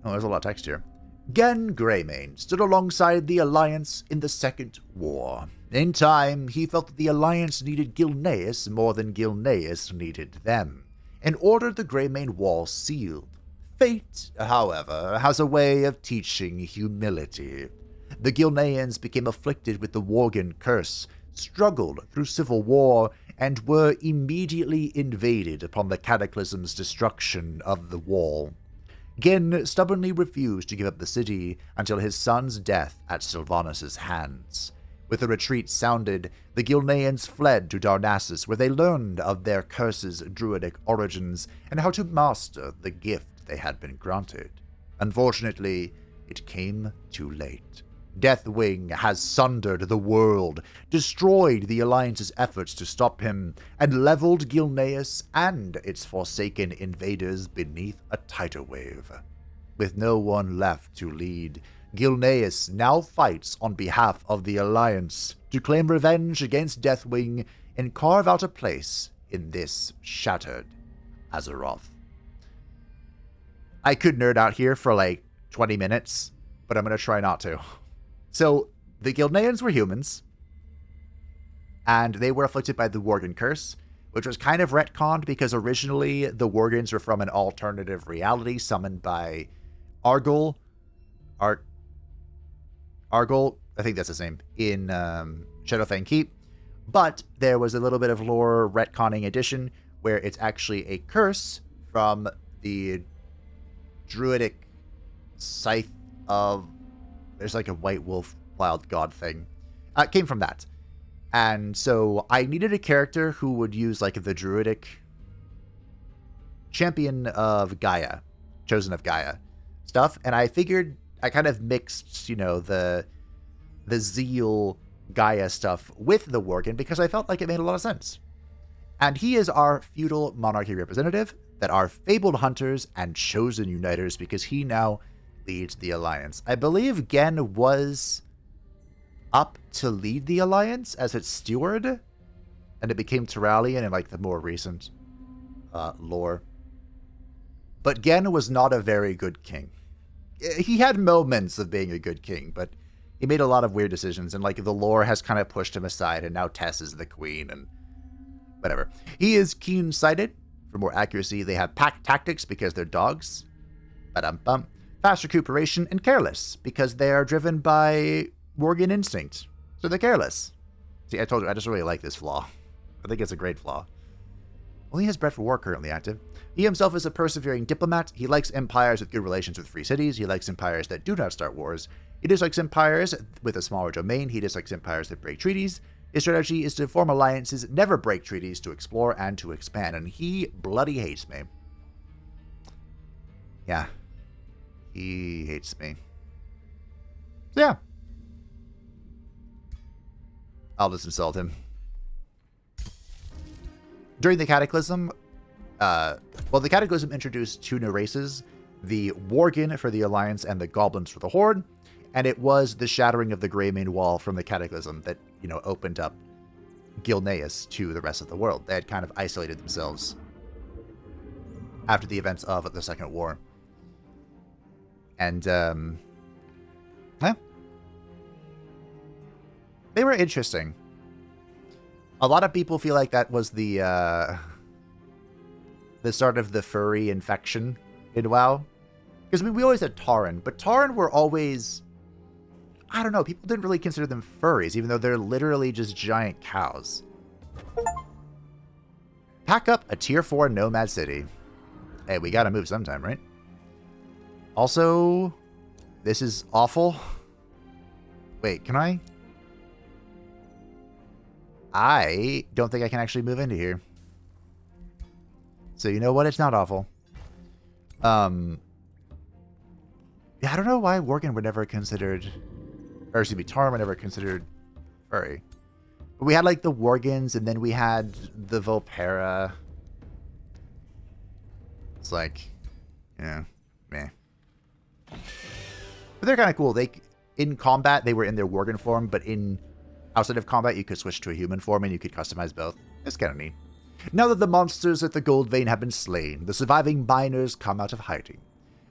Oh, there's a lot of text here. Gen Greymane stood alongside the Alliance in the Second War. In time, he felt that the Alliance needed Gilneas more than Gilneas needed them, and ordered the Greymane Wall sealed. Fate, however, has a way of teaching humility. The Gilneans became afflicted with the Worgen curse, struggled through civil war, and were immediately invaded upon the Cataclysm's destruction of the wall. Gen stubbornly refused to give up the city until his son's death at Sylvanas' hands. With the retreat sounded, the Gilneans fled to Darnassus, where they learned of their curse's druidic origins and how to master the gift they had been granted. Unfortunately, it came too late. Deathwing has sundered the world, destroyed the Alliance's efforts to stop him, and leveled Gilneas and its forsaken invaders beneath a tidal wave. With no one left to lead, Gilneas now fights on behalf of the Alliance to claim revenge against Deathwing and carve out a place in this shattered Azeroth. I could nerd out here for like 20 minutes, but I'm going to try not to. So, the Gilneans were humans, and they were afflicted by the Worgen curse, which was kind of retconned because originally the Worgens were from an alternative reality summoned by Argol, I think that's his name, in Shadowfang Keep, but there was a little bit of lore retconning addition where it's actually a curse from the druidic scythe of... There's like a white wolf wild god thing. It came from that. And so I needed a character who would use like the druidic champion of Gaia, chosen of Gaia stuff. And I figured I kind of mixed, you know, the Zeal Gaia stuff with the Worgen because I felt like it made a lot of sense. And he is our feudal monarchy representative that are fabled hunters and chosen uniters because he now leads the Alliance. I believe Gen was up to lead the Alliance as its steward, and it became Tyrallion in like the more recent lore. But Gen was not a very good king. He had moments of being a good king, but he made a lot of weird decisions, and like the lore has kind of pushed him aside, and now Tess is the queen, and whatever. He is keen-sighted. For more accuracy, they have pack tactics because they're dogs. Ba-dum-bum. Fast recuperation, and careless, because they are driven by Worgen instinct. So they're careless. See, I told you, I just really like this flaw. I think it's a great flaw. Only his bread for war currently active. He himself is a persevering diplomat. He likes empires with good relations with free cities. He likes empires that do not start wars. He dislikes empires with a smaller domain. He dislikes empires that break treaties. His strategy is to form alliances, never break treaties, to explore and to expand. And he bloody hates me. Yeah. He hates me. So yeah. I'll just insult him. During the Cataclysm, the Cataclysm introduced 2 new races, the Worgen for the Alliance and the Goblins for the Horde, and it was the shattering of the Greymane Wall from the Cataclysm that, opened up Gilneas to the rest of the world. They had kind of isolated themselves after the events of the Second War. And, they were interesting. A lot of people feel like that was the start of the furry infection in WoW. Because, we always had Tauren, but Tauren were always... I don't know, people didn't really consider them furries, even though they're literally just giant cows. Pack up a tier 4 Nomad city. Hey, we gotta move sometime, right? Also, this is awful. Wait, can I? I don't think I can actually move into here. So you know what? It's not awful. Yeah, I don't know why Worgen were never considered... Or excuse me, Tauren were never considered furry. But we had, like, the Worgens, and then we had the Volpera. It's like... Yeah, meh. But they're kind of cool. In combat, they were in their Worgen form, but outside of combat, you could switch to a human form, and you could customize both. It's kind of neat. Now that the monsters at the Gold Vein have been slain, the surviving miners come out of hiding.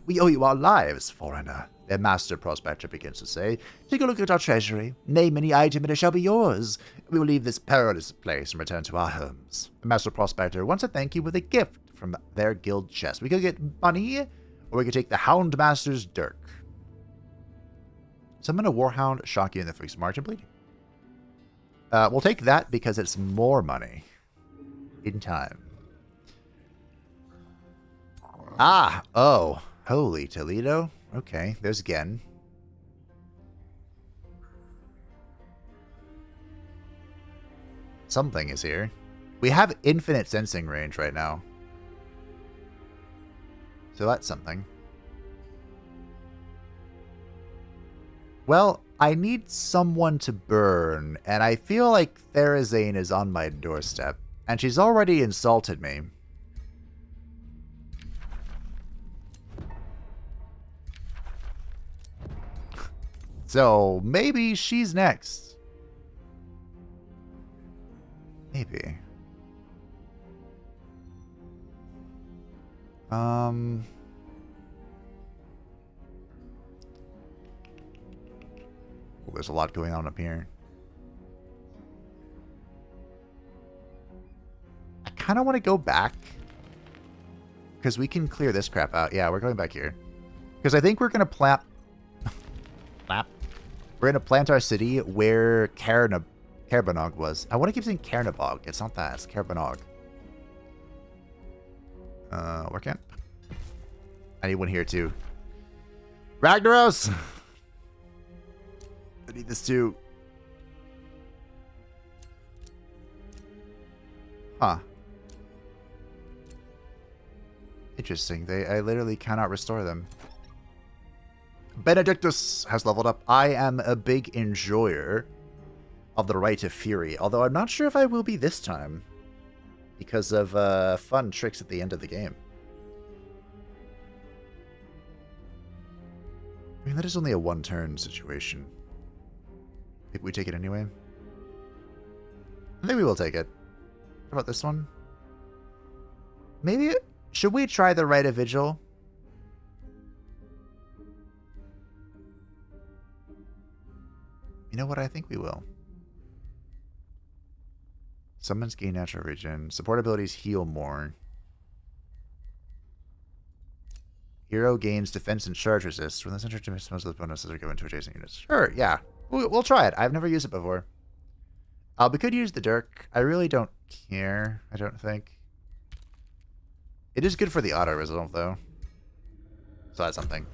We owe you our lives, foreigner, their master prospector begins to say. Take a look at our treasury. Name any item and it shall be yours. We will leave this perilous place and return to our homes. The master prospector wants to thank you with a gift from their guild chest. We could get money, or we could take the Houndmaster's dirk. Summon a Warhound, shock you in the 3 margin bleeding. We'll take that because it's more money. In time. Oh. Holy Toledo. Okay, there's Gen. Something is here. We have infinite sensing range right now. So that's something. Well, I need someone to burn, and I feel like Therazane is on my doorstep. And she's already insulted me. So, maybe she's next. Maybe. Oh, there's a lot going on up here. I kind of want to go back. Because we can clear this crap out. Yeah, we're going back here. Because I think we're going to plant... We're going to plant our city where Kerbanog was. I want to keep saying Caernabog. It's not that. It's Kerbanog. Where can't? I need one here too. Ragnaros! I need this too. Huh. Interesting. I literally cannot restore them. Benedictus has leveled up. I am a big enjoyer of the Rite of Fury, although I'm not sure if I will be this time because of fun tricks at the end of the game. I mean, that is only a one-turn situation. Think we take it anyway? I think we will take it. How about this one? Maybe... Should we try the Rite of Vigil? You know what? I think we will. Summons gain natural regen. Support abilities heal more. Hero gains defense and charge resist. When the center to most of the bonuses are given to adjacent units. Sure, yeah. We'll try it. I've never used it before. We could use the Dirk. I really don't care, I don't think. It is good for the auto result, though. So that's something.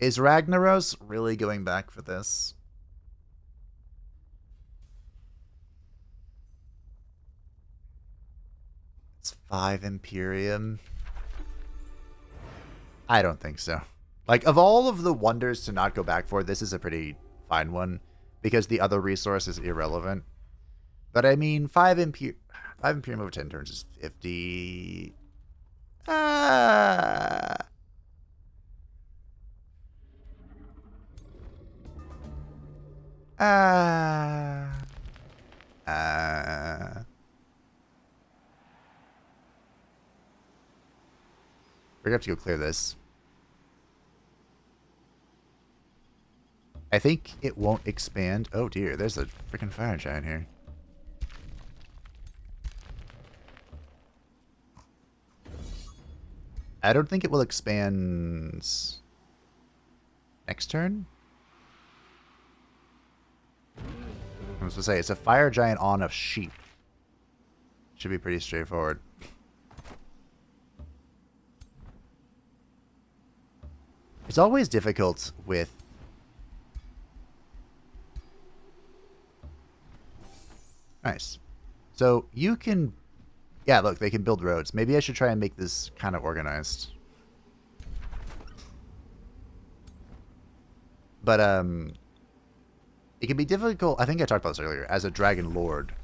Is Ragnaros really going back for this? It's 5 Imperium. I don't think so. Like, of all of the wonders to not go back for, this is a pretty fine one. Because the other resource is irrelevant. But I mean, 5 Imperium over 10 turns is 50. Ah. We're gonna have to go clear this. I think it won't expand. Oh dear, there's a freaking fire giant here. I don't think it will expand next turn. I was gonna say, it's a fire giant on a sheep. Should be pretty straightforward. It's always difficult with... Nice. So you can... Yeah, look, they can build roads. Maybe I should try and make this kind of organized. But, it can be difficult, I think I talked about this earlier, as a Dragon Lord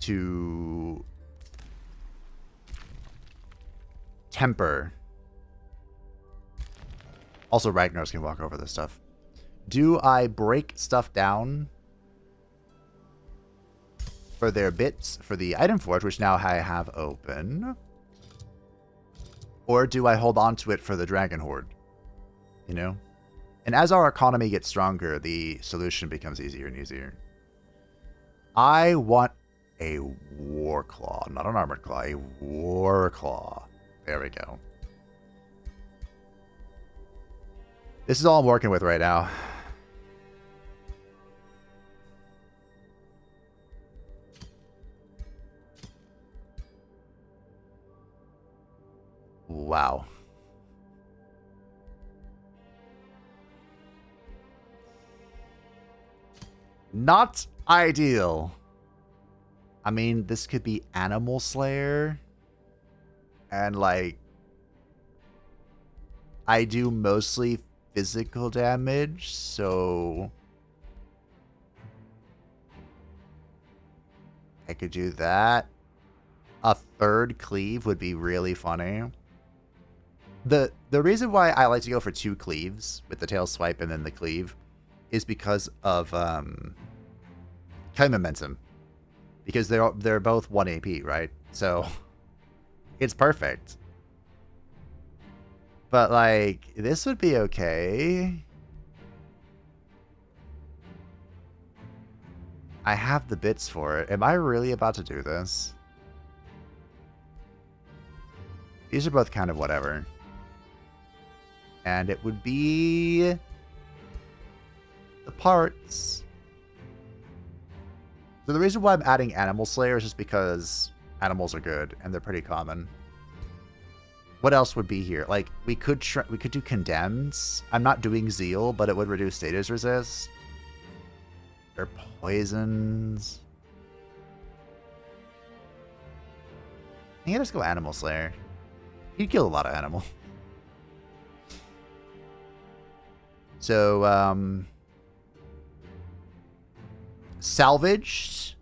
to temper. Also, Ragnaros can walk over this stuff. Do I break stuff down for their bits for the item forge, which now I have open? Or do I hold on to it for the Dragon Horde? You know? And as our economy gets stronger, the solution becomes easier and easier. I want a War Claw, not an Armored Claw, a War Claw. There we go. This is all I'm working with right now. Wow. Not ideal. I mean, this could be Animal Slayer. And, like, I do mostly physical damage, so I could do that. A third cleave would be really funny. The reason why I like to go for 2 cleaves with the tail swipe and then the cleave is because of killing momentum, because they're both 1 AP, right? So it's perfect. But like, this would be okay. I have the bits for it. Am I really about to do this? These are both kind of whatever. And it would be the parts. So the reason why I'm adding Animal Slayer is just because animals are good and they're pretty common. What else would be here? Like, we could do Condemns. I'm not doing Zeal, but it would reduce status resist. Or poisons. Yeah, let's go Animal Slayer. He'd kill a lot of animal. So, salvaged.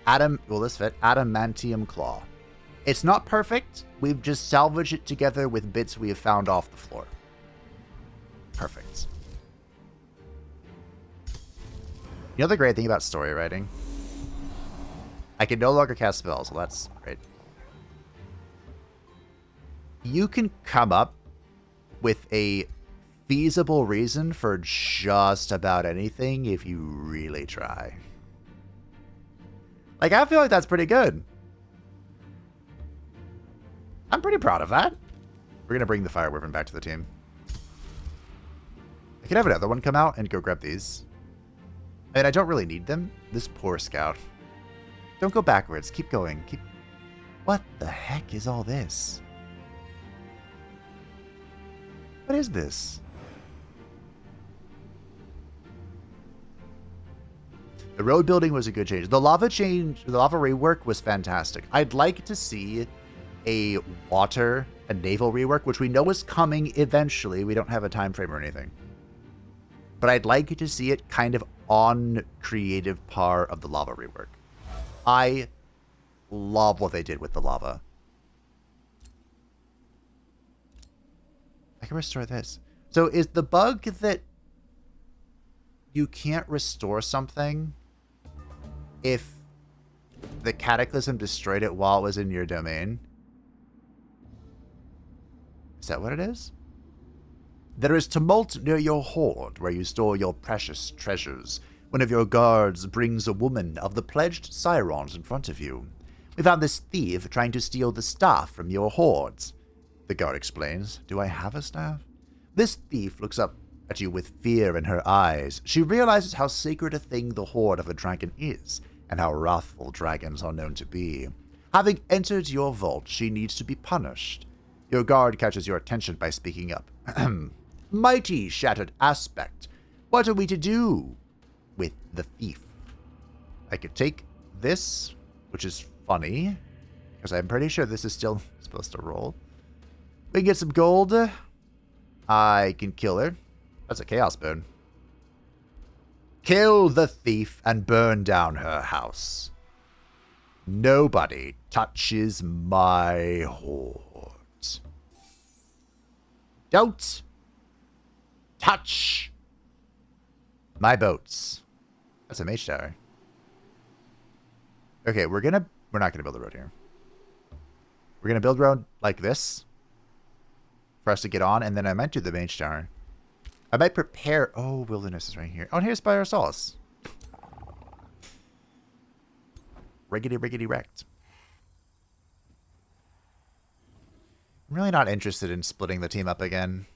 Will this fit? Adamantium Claw. It's not perfect. We've just salvaged it together with bits we have found off the floor. Perfect. You know the great thing about story writing? I can no longer cast spells, so that's great. You can come up with a feasible reason for just about anything if you really try. Like, I feel like that's pretty good. I'm pretty proud of that. We're going to bring the Fire Wyvern back to the team. I could have another one come out and go grab these. I mean, I don't really need them. This poor scout. Don't go backwards. Keep going. What the heck is all this? What is this? The road building was a good change. The lava rework was fantastic. I'd like to see a naval rework, which we know is coming eventually. We don't have a time frame or anything. But I'd like to see it kind of on creative par of the lava rework. I love what they did with the lava. I can restore this. So is the bug that you can't restore something if the cataclysm destroyed it while it was in your domain? Is that what it is? There is tumult near your hoard where you store your precious treasures. One of your guards brings a woman of the pledged Sirens in front of you. We found this thief trying to steal the staff from your hoards. The guard explains. Do I have a staff? This thief looks up at you with fear in her eyes. She realizes how sacred a thing the hoard of a dragon is, and how wrathful dragons are known to be. Having entered your vault, she needs to be punished. Your guard catches your attention by speaking up. Mighty shattered aspect. What are we to do with the thief? I could take this, which is funny, because I'm pretty sure this is still supposed to roll. We can get some gold. I can kill her. That's a chaos bone. Kill the thief and burn down her house. Nobody touches my hoard. Don't touch my boats. That's a mage tower. Okay, we're not gonna build a road here. We're gonna build a road like this for us to get on, and then I might do the mage tower. I might prepare. Oh, wilderness is right here. Oh, and here's Spire Solace. Riggedy wrecked. I'm really not interested in splitting the team up again.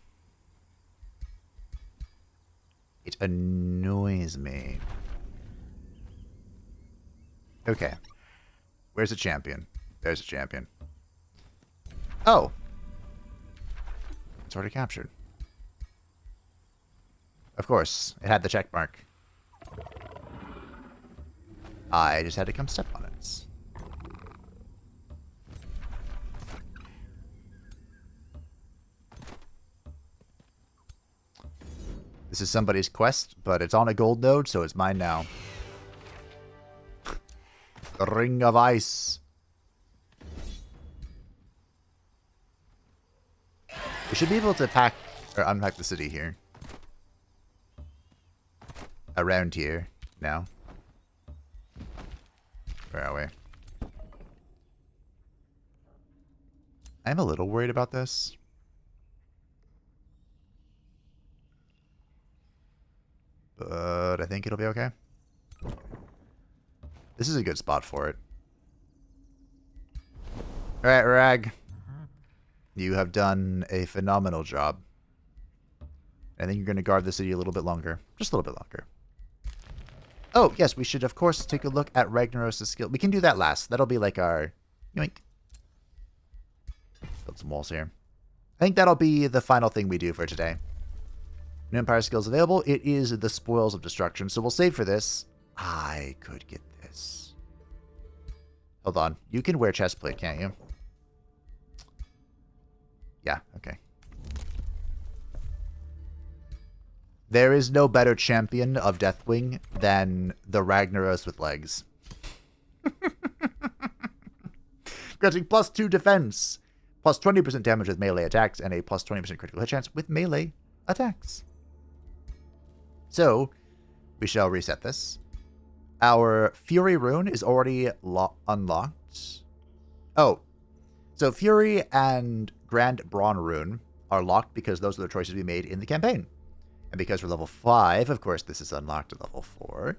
It annoys me. Okay. Where's a champion? There's a champion. Oh. It's already captured. Of course, it had the check mark. I just had to come step on it. This is somebody's quest, but it's on a gold node, so it's mine now. The Ring of Ice. We should be able to pack or unpack the city here. Around here now. Where are we? I'm a little worried about this. But I think it'll be okay. This is a good spot for it. Alright, Rag. You have done a phenomenal job. I think you're going to guard the city a little bit longer. Just a little bit longer. Oh, yes, we should, of course, take a look at Ragnaros' skill. We can do that last. That'll be like our... Yoink. Build some walls here. I think that'll be the final thing we do for today. New Empire skills available. It is the Spoils of Destruction, so we'll save for this. I could get this. Hold on. You can wear chestplate, can't you? Yeah, okay. There is no better champion of Deathwing than the Ragnaros with legs. Granting +2 defense, plus 20% damage with melee attacks, and a plus 20% critical hit chance with melee attacks. So, we shall reset this. Our Fury rune is already unlocked. Oh, so Fury and Grand Brawn rune are locked because those are the choices we made in the campaign. And because we're level 5, of course, this is unlocked at level 4.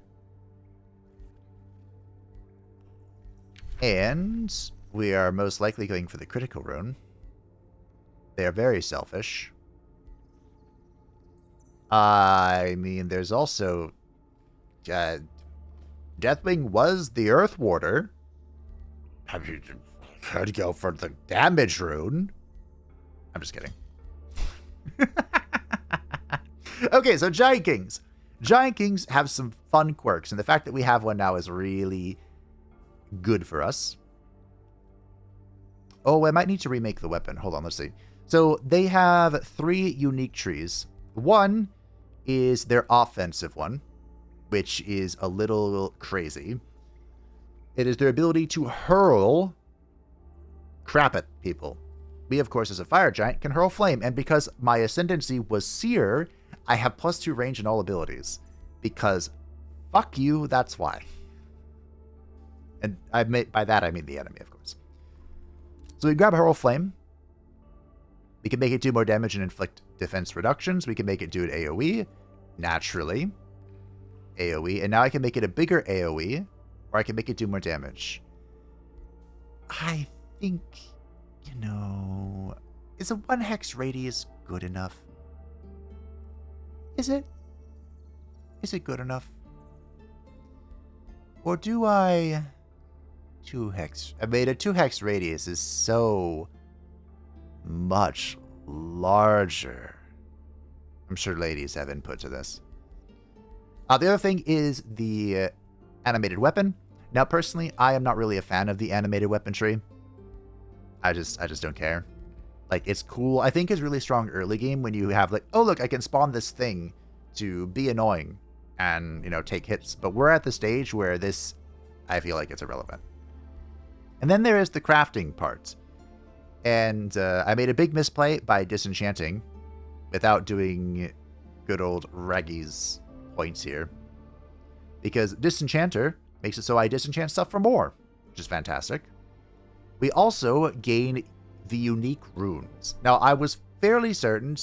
And we are most likely going for the critical rune. They are very selfish. I mean, there's also... Deathwing was the Earth Warder, I'd go for the damage rune. I'm just kidding. Okay, so Giant Kings. Giant Kings have some fun quirks, and the fact that we have one now is really good for us. Oh, I might need to remake the weapon. Hold on, let's see. So they have 3 unique trees. One is their offensive one, which is a little crazy. It is their ability to hurl crap at people. We, of course, as a fire giant, can hurl flame, and because my ascendancy was seer, I have +2 range in all abilities. Because fuck you, that's why. And by that I mean the enemy, of course. So we grab hurl flame. We can make it do more damage and inflict defense reductions. We can make it do an AoE, naturally. AoE, and now I can make it a bigger AoE, or I can make it do more damage. I think, is a 1 hex radius good enough? Is it? Is it good enough? Or do I 2 hex? I mean, a 2 hex radius is so much larger. I'm sure ladies have input to this. The other thing is the animated weapon. Now, personally, I am not really a fan of the animated weaponry. I just don't care. Like, it's cool. I think it's really strong early game when you have like, oh look, I can spawn this thing to be annoying and, take hits. But we're at the stage where this, I feel like it's irrelevant. And then there is the crafting part. And I made a big misplay by disenchanting without doing good old Raggy's points here. Because Disenchanter makes it so I disenchant stuff for more, which is fantastic. We also gain the unique runes. Now, I was fairly certain,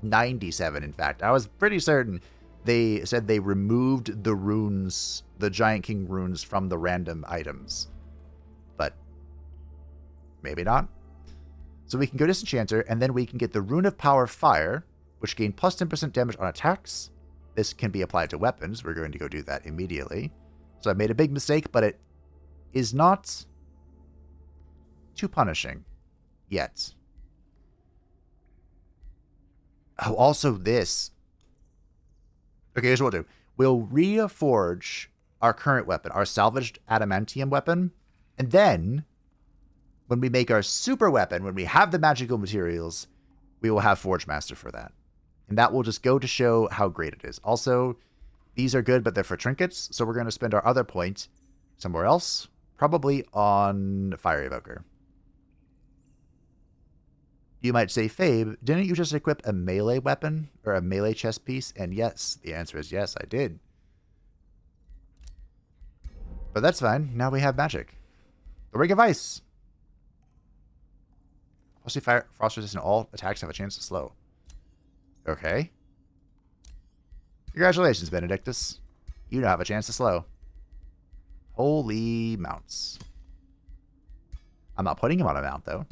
97, in fact. I was pretty certain they said they removed the runes, the Giant King runes, from the random items. But maybe not. So we can go Disenchanter, and then we can get the Rune of Power Fire, which gain plus 10% damage on attacks. This can be applied to weapons. We're going to go do that immediately. So I made a big mistake, but it is not too punishing yet. Oh, also this. Okay, here's what we'll do. We'll reforge our current weapon, our salvaged adamantium weapon, and then when we make our super weapon, when we have the magical materials, we will have Forge Master for that. And that will just go to show how great it is. Also, these are good, but they're for trinkets, so we're going to spend our other point somewhere else, probably on Fire Evoker. You might say, Fabe, didn't you just equip a melee weapon or a melee chest piece? And yes, the answer is yes, I did. But that's fine. Now we have magic. The Ring of Ice. Mostly fire, frost resistant. All attacks have a chance to slow. Okay. Congratulations, Benedictus. You now have a chance to slow. Holy mounts. I'm not putting him on a mount, though.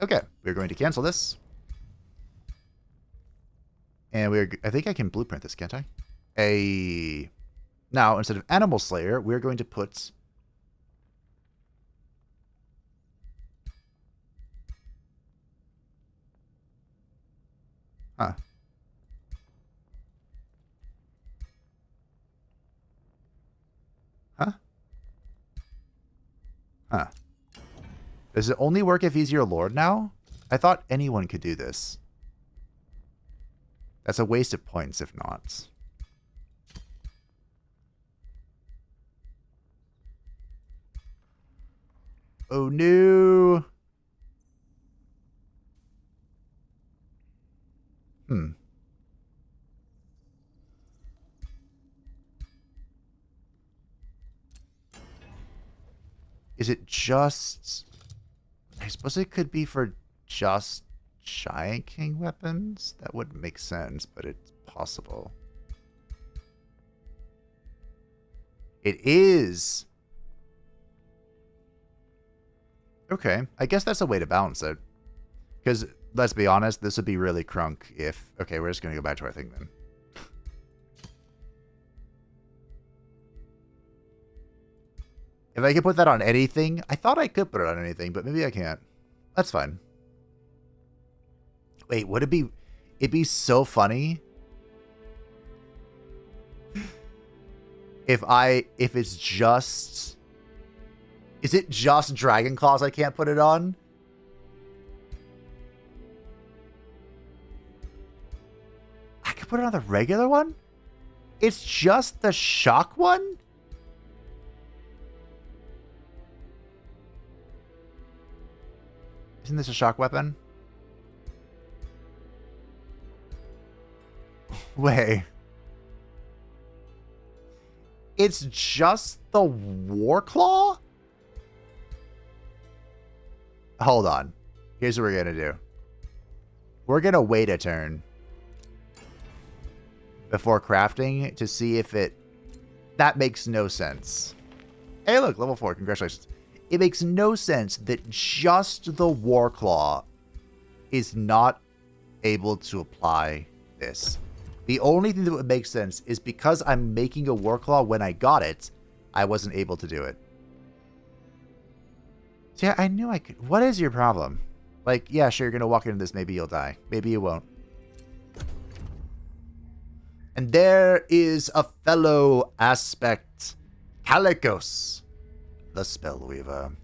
Okay, we're going to cancel this. And I think I can blueprint this, can't I? Now, instead of Animal Slayer, we're going to put... Huh. Huh? Huh. Does it only work if he's your lord now? I thought anyone could do this. That's a waste of points if not. Oh no! Is it just... I suppose it could be for just Giant King weapons? That wouldn't make sense, but it's possible. It is! Okay, I guess that's a way to balance it. Because, let's be honest, this would be really crunk if... Okay, we're just going to go back to our thing then. If I could put that on anything, I thought I could put it on anything, but maybe I can't. That's fine. Wait, would it be... It'd be so funny if it's just... Is it just Dragon Claws I can't put it on? I could put it on the regular one? It's just the shock one? Isn't this a shock weapon? Wait. It's just the Warclaw? Hold on. Here's what we're going to do. We're going to wait a turn before crafting to see if it... That makes no sense. Hey, look, level 4. Congratulations. It makes no sense that just the Warclaw is not able to apply this. The only thing that would make sense is because I'm making a Warclaw when I got it, I wasn't able to do it. So yeah, I knew I could. What is your problem? Like, yeah, sure, you're going to walk into this, maybe you'll die. Maybe you won't. And there is a fellow aspect, Calicos, the Spellweaver.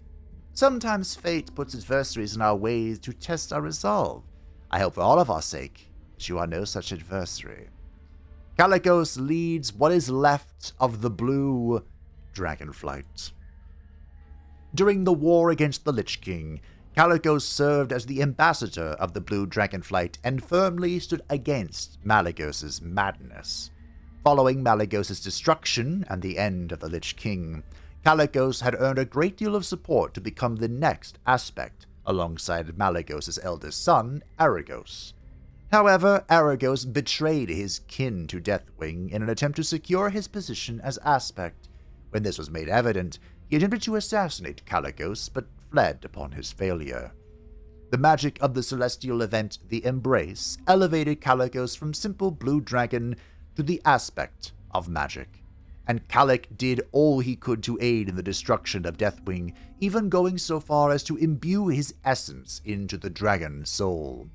Sometimes fate puts adversaries in our ways to test our resolve. I hope for all of our sake that you are no such adversary. Calicos leads what is left of the blue Dragonflight. During the war against the Lich King, Calicos served as the ambassador of the blue Dragonflight and firmly stood against Malygos's madness. Following Malygos's destruction and the end of the Lich King, Calicos had earned a great deal of support to become the next aspect, alongside Malygos's eldest son, Arygos. However, Arygos betrayed his kin to Deathwing in an attempt to secure his position as aspect. When this was made evident, he attempted to assassinate Calicos, but fled upon his failure. The magic of the celestial event, the Embrace, elevated Calicos from simple blue dragon to the aspect of magic. And Calic did all he could to aid in the destruction of Deathwing, even going so far as to imbue his essence into the dragon soul.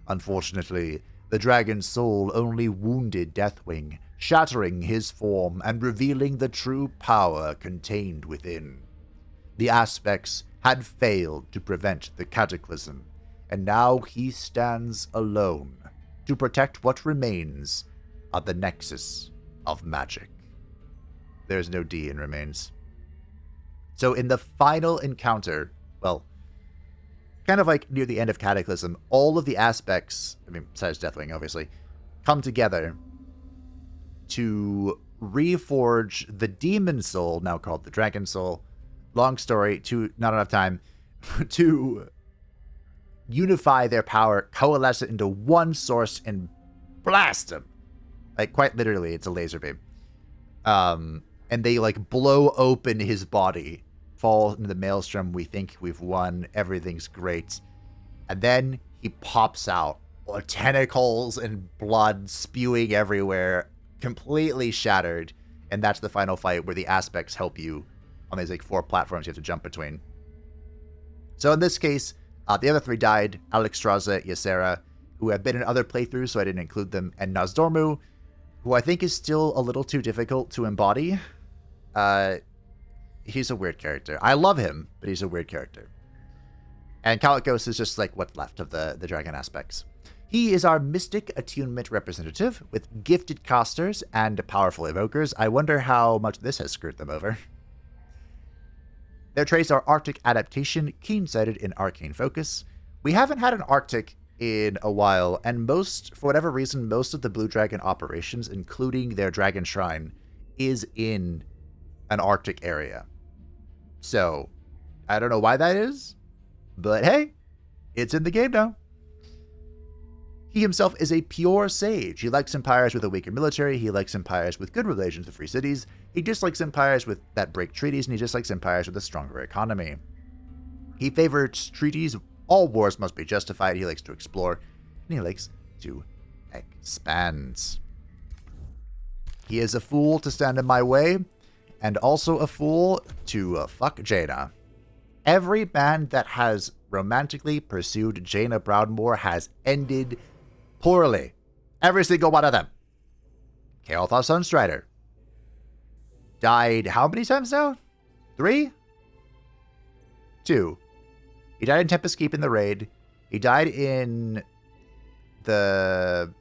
Unfortunately, the dragon soul only wounded Deathwing, shattering his form and revealing the true power contained within. The aspects had failed to prevent the cataclysm, and now he stands alone to protect what remains of the nexus of magic. There's no D in remains. So in the final encounter, well, kind of like near the end of Cataclysm, all of the aspects, I mean, besides Deathwing, obviously, come together to reforge the demon soul, now called the dragon soul. Long story, not enough time, to unify their power, coalesce it into one source, and blast them. Like, quite literally, it's a laser beam. And they, like, blow open his body, fall into the maelstrom, we think we've won, everything's great. And then he pops out, tentacles and blood spewing everywhere, completely shattered. And that's the final fight where the aspects help you on these, like, 4 platforms you have to jump between. So in this case, the other 3 died, Alexstrasza, Ysera, who have been in other playthroughs, so I didn't include them, and Nozdormu, who I think is still a little too difficult to embody. He's a weird character. I love him, but he's a weird character. And Calicos is just like what's left of the dragon aspects. He is our Mystic Attunement representative, with gifted casters and powerful evokers. I wonder how much this has screwed them over. Their traits are Arctic Adaptation, Keen-Sighted, and Arcane Focus. We haven't had an Arctic in a while, and for whatever reason, most of the Blue Dragon operations, including their Dragon Shrine, is in an Arctic area. So, I don't know why that is, but hey, it's in the game now. He himself is a pure sage. He likes empires with a weaker military, he likes empires with good relations with free cities, he dislikes empires that break treaties, and he dislikes empires with a stronger economy. He favors treaties. All wars must be justified. He likes to explore, and he likes to expand. He is a fool to stand in my way, and also a fool to fuck Jaina. Every man that has romantically pursued Jaina Brownmore has ended poorly. Every single one of them. Kael'thas Sunstrider. Died how many times now? 3? 2. He died in Tempest Keep in the raid. He died in the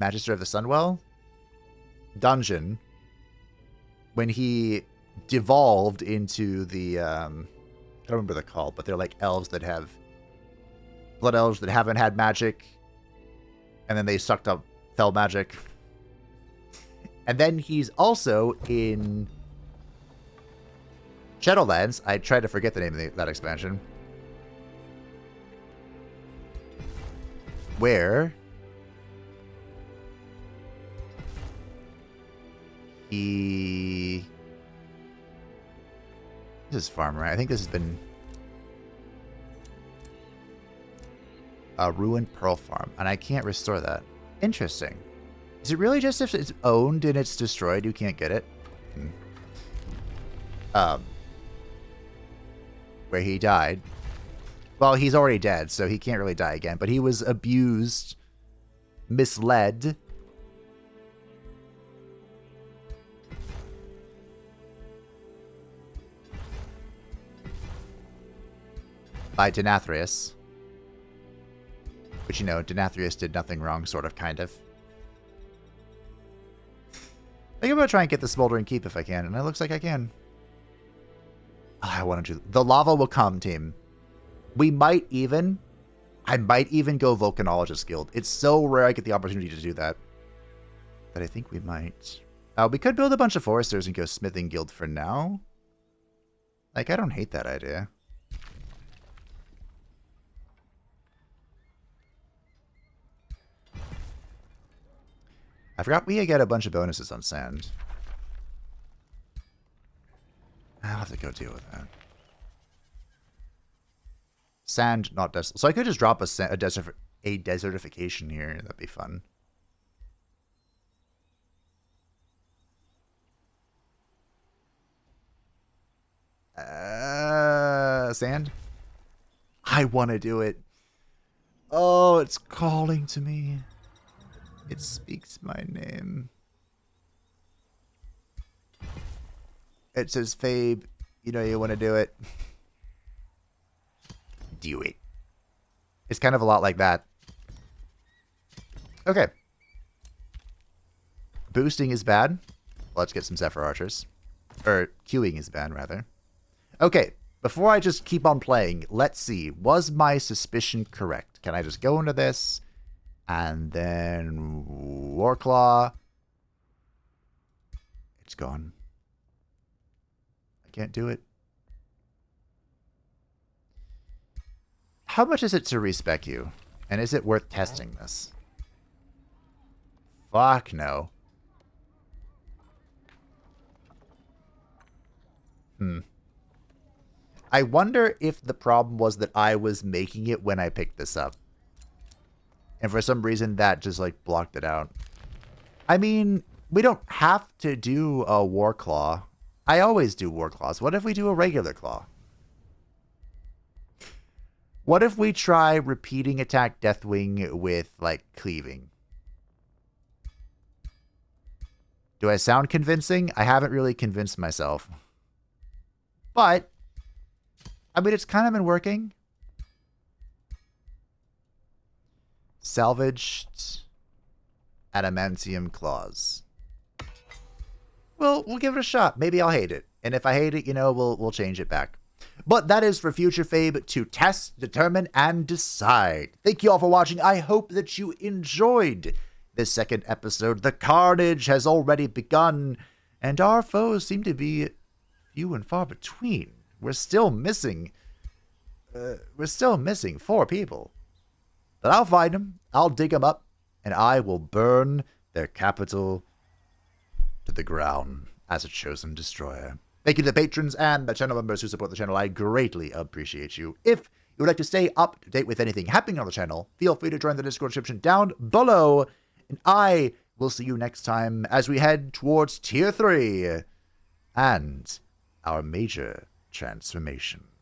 Magister of the Sunwell dungeon when he devolved into the I don't remember what they're called, but they're like elves that have blood elves that haven't had magic, and then they sucked up fell magic. And then he's also in Shadowlands. I tried to forget the name of that expansion, where he... This is Farmer, right? I think this has been a ruined pearl farm, and I can't restore that. Interesting. Is it really just if it's owned and it's destroyed, you can't get it? Where he died. Well, he's already dead, so he can't really die again, but he was abused, misled, by Denathrius. Which, you know, Denathrius did nothing wrong, sort of, kind of. I think I'm going to try and get the Smoldering Keep if I can, and it looks like I can. I want to do... The lava will come, team. I might even go Volcanologist Guild. It's so rare I get the opportunity to do that I think we might. We could build a bunch of Foresters and go Smithing Guild for now. Like, I don't hate that idea. I forgot we get a bunch of bonuses on sand. I'll have to go deal with that. Sand, not desert. So I could just drop a desertification here. That'd be fun. Sand? I want to do it. Oh, it's calling to me. It speaks my name. It says, Fabe, you know you want to do it. Do it. It's kind of a lot like that. Okay. Boosting is bad. Let's get some Zephyr Archers. Or, queuing is bad, rather. Okay, before I just keep on playing, let's see. Was my suspicion correct? Can I just go into this? And then Warclaw. It's gone. I can't do it. How much is it to respec you? And is it worth testing this? Fuck no. I wonder if the problem was that I was making it when I picked this up. And for some reason that just like blocked it out. I mean, we don't have to do a Warclaw. I always do Warclaws. What if we do a regular claw? What if we try repeating attack Deathwing with, like, cleaving? Do I sound convincing? I haven't really convinced myself. But, I mean, it's kind of been working. Salvaged Adamantium Claws. Well, we'll give it a shot. Maybe I'll hate it. And if I hate it, you know, we'll change it back. But that is for future Fabe to test, determine, and decide. Thank you all for watching. I hope that you enjoyed this second episode. The carnage has already begun, and our foes seem to be few and far between. We're still missing 4 people. But I'll find them, I'll dig them up, and I will burn their capital to the ground as a chosen destroyer. Thank you to the patrons and the channel members who support the channel. I greatly appreciate you. If you would like to stay up to date with anything happening on the channel, feel free to join the Discord description down below. And I will see you next time as we head towards Tier 3. and our major transformation.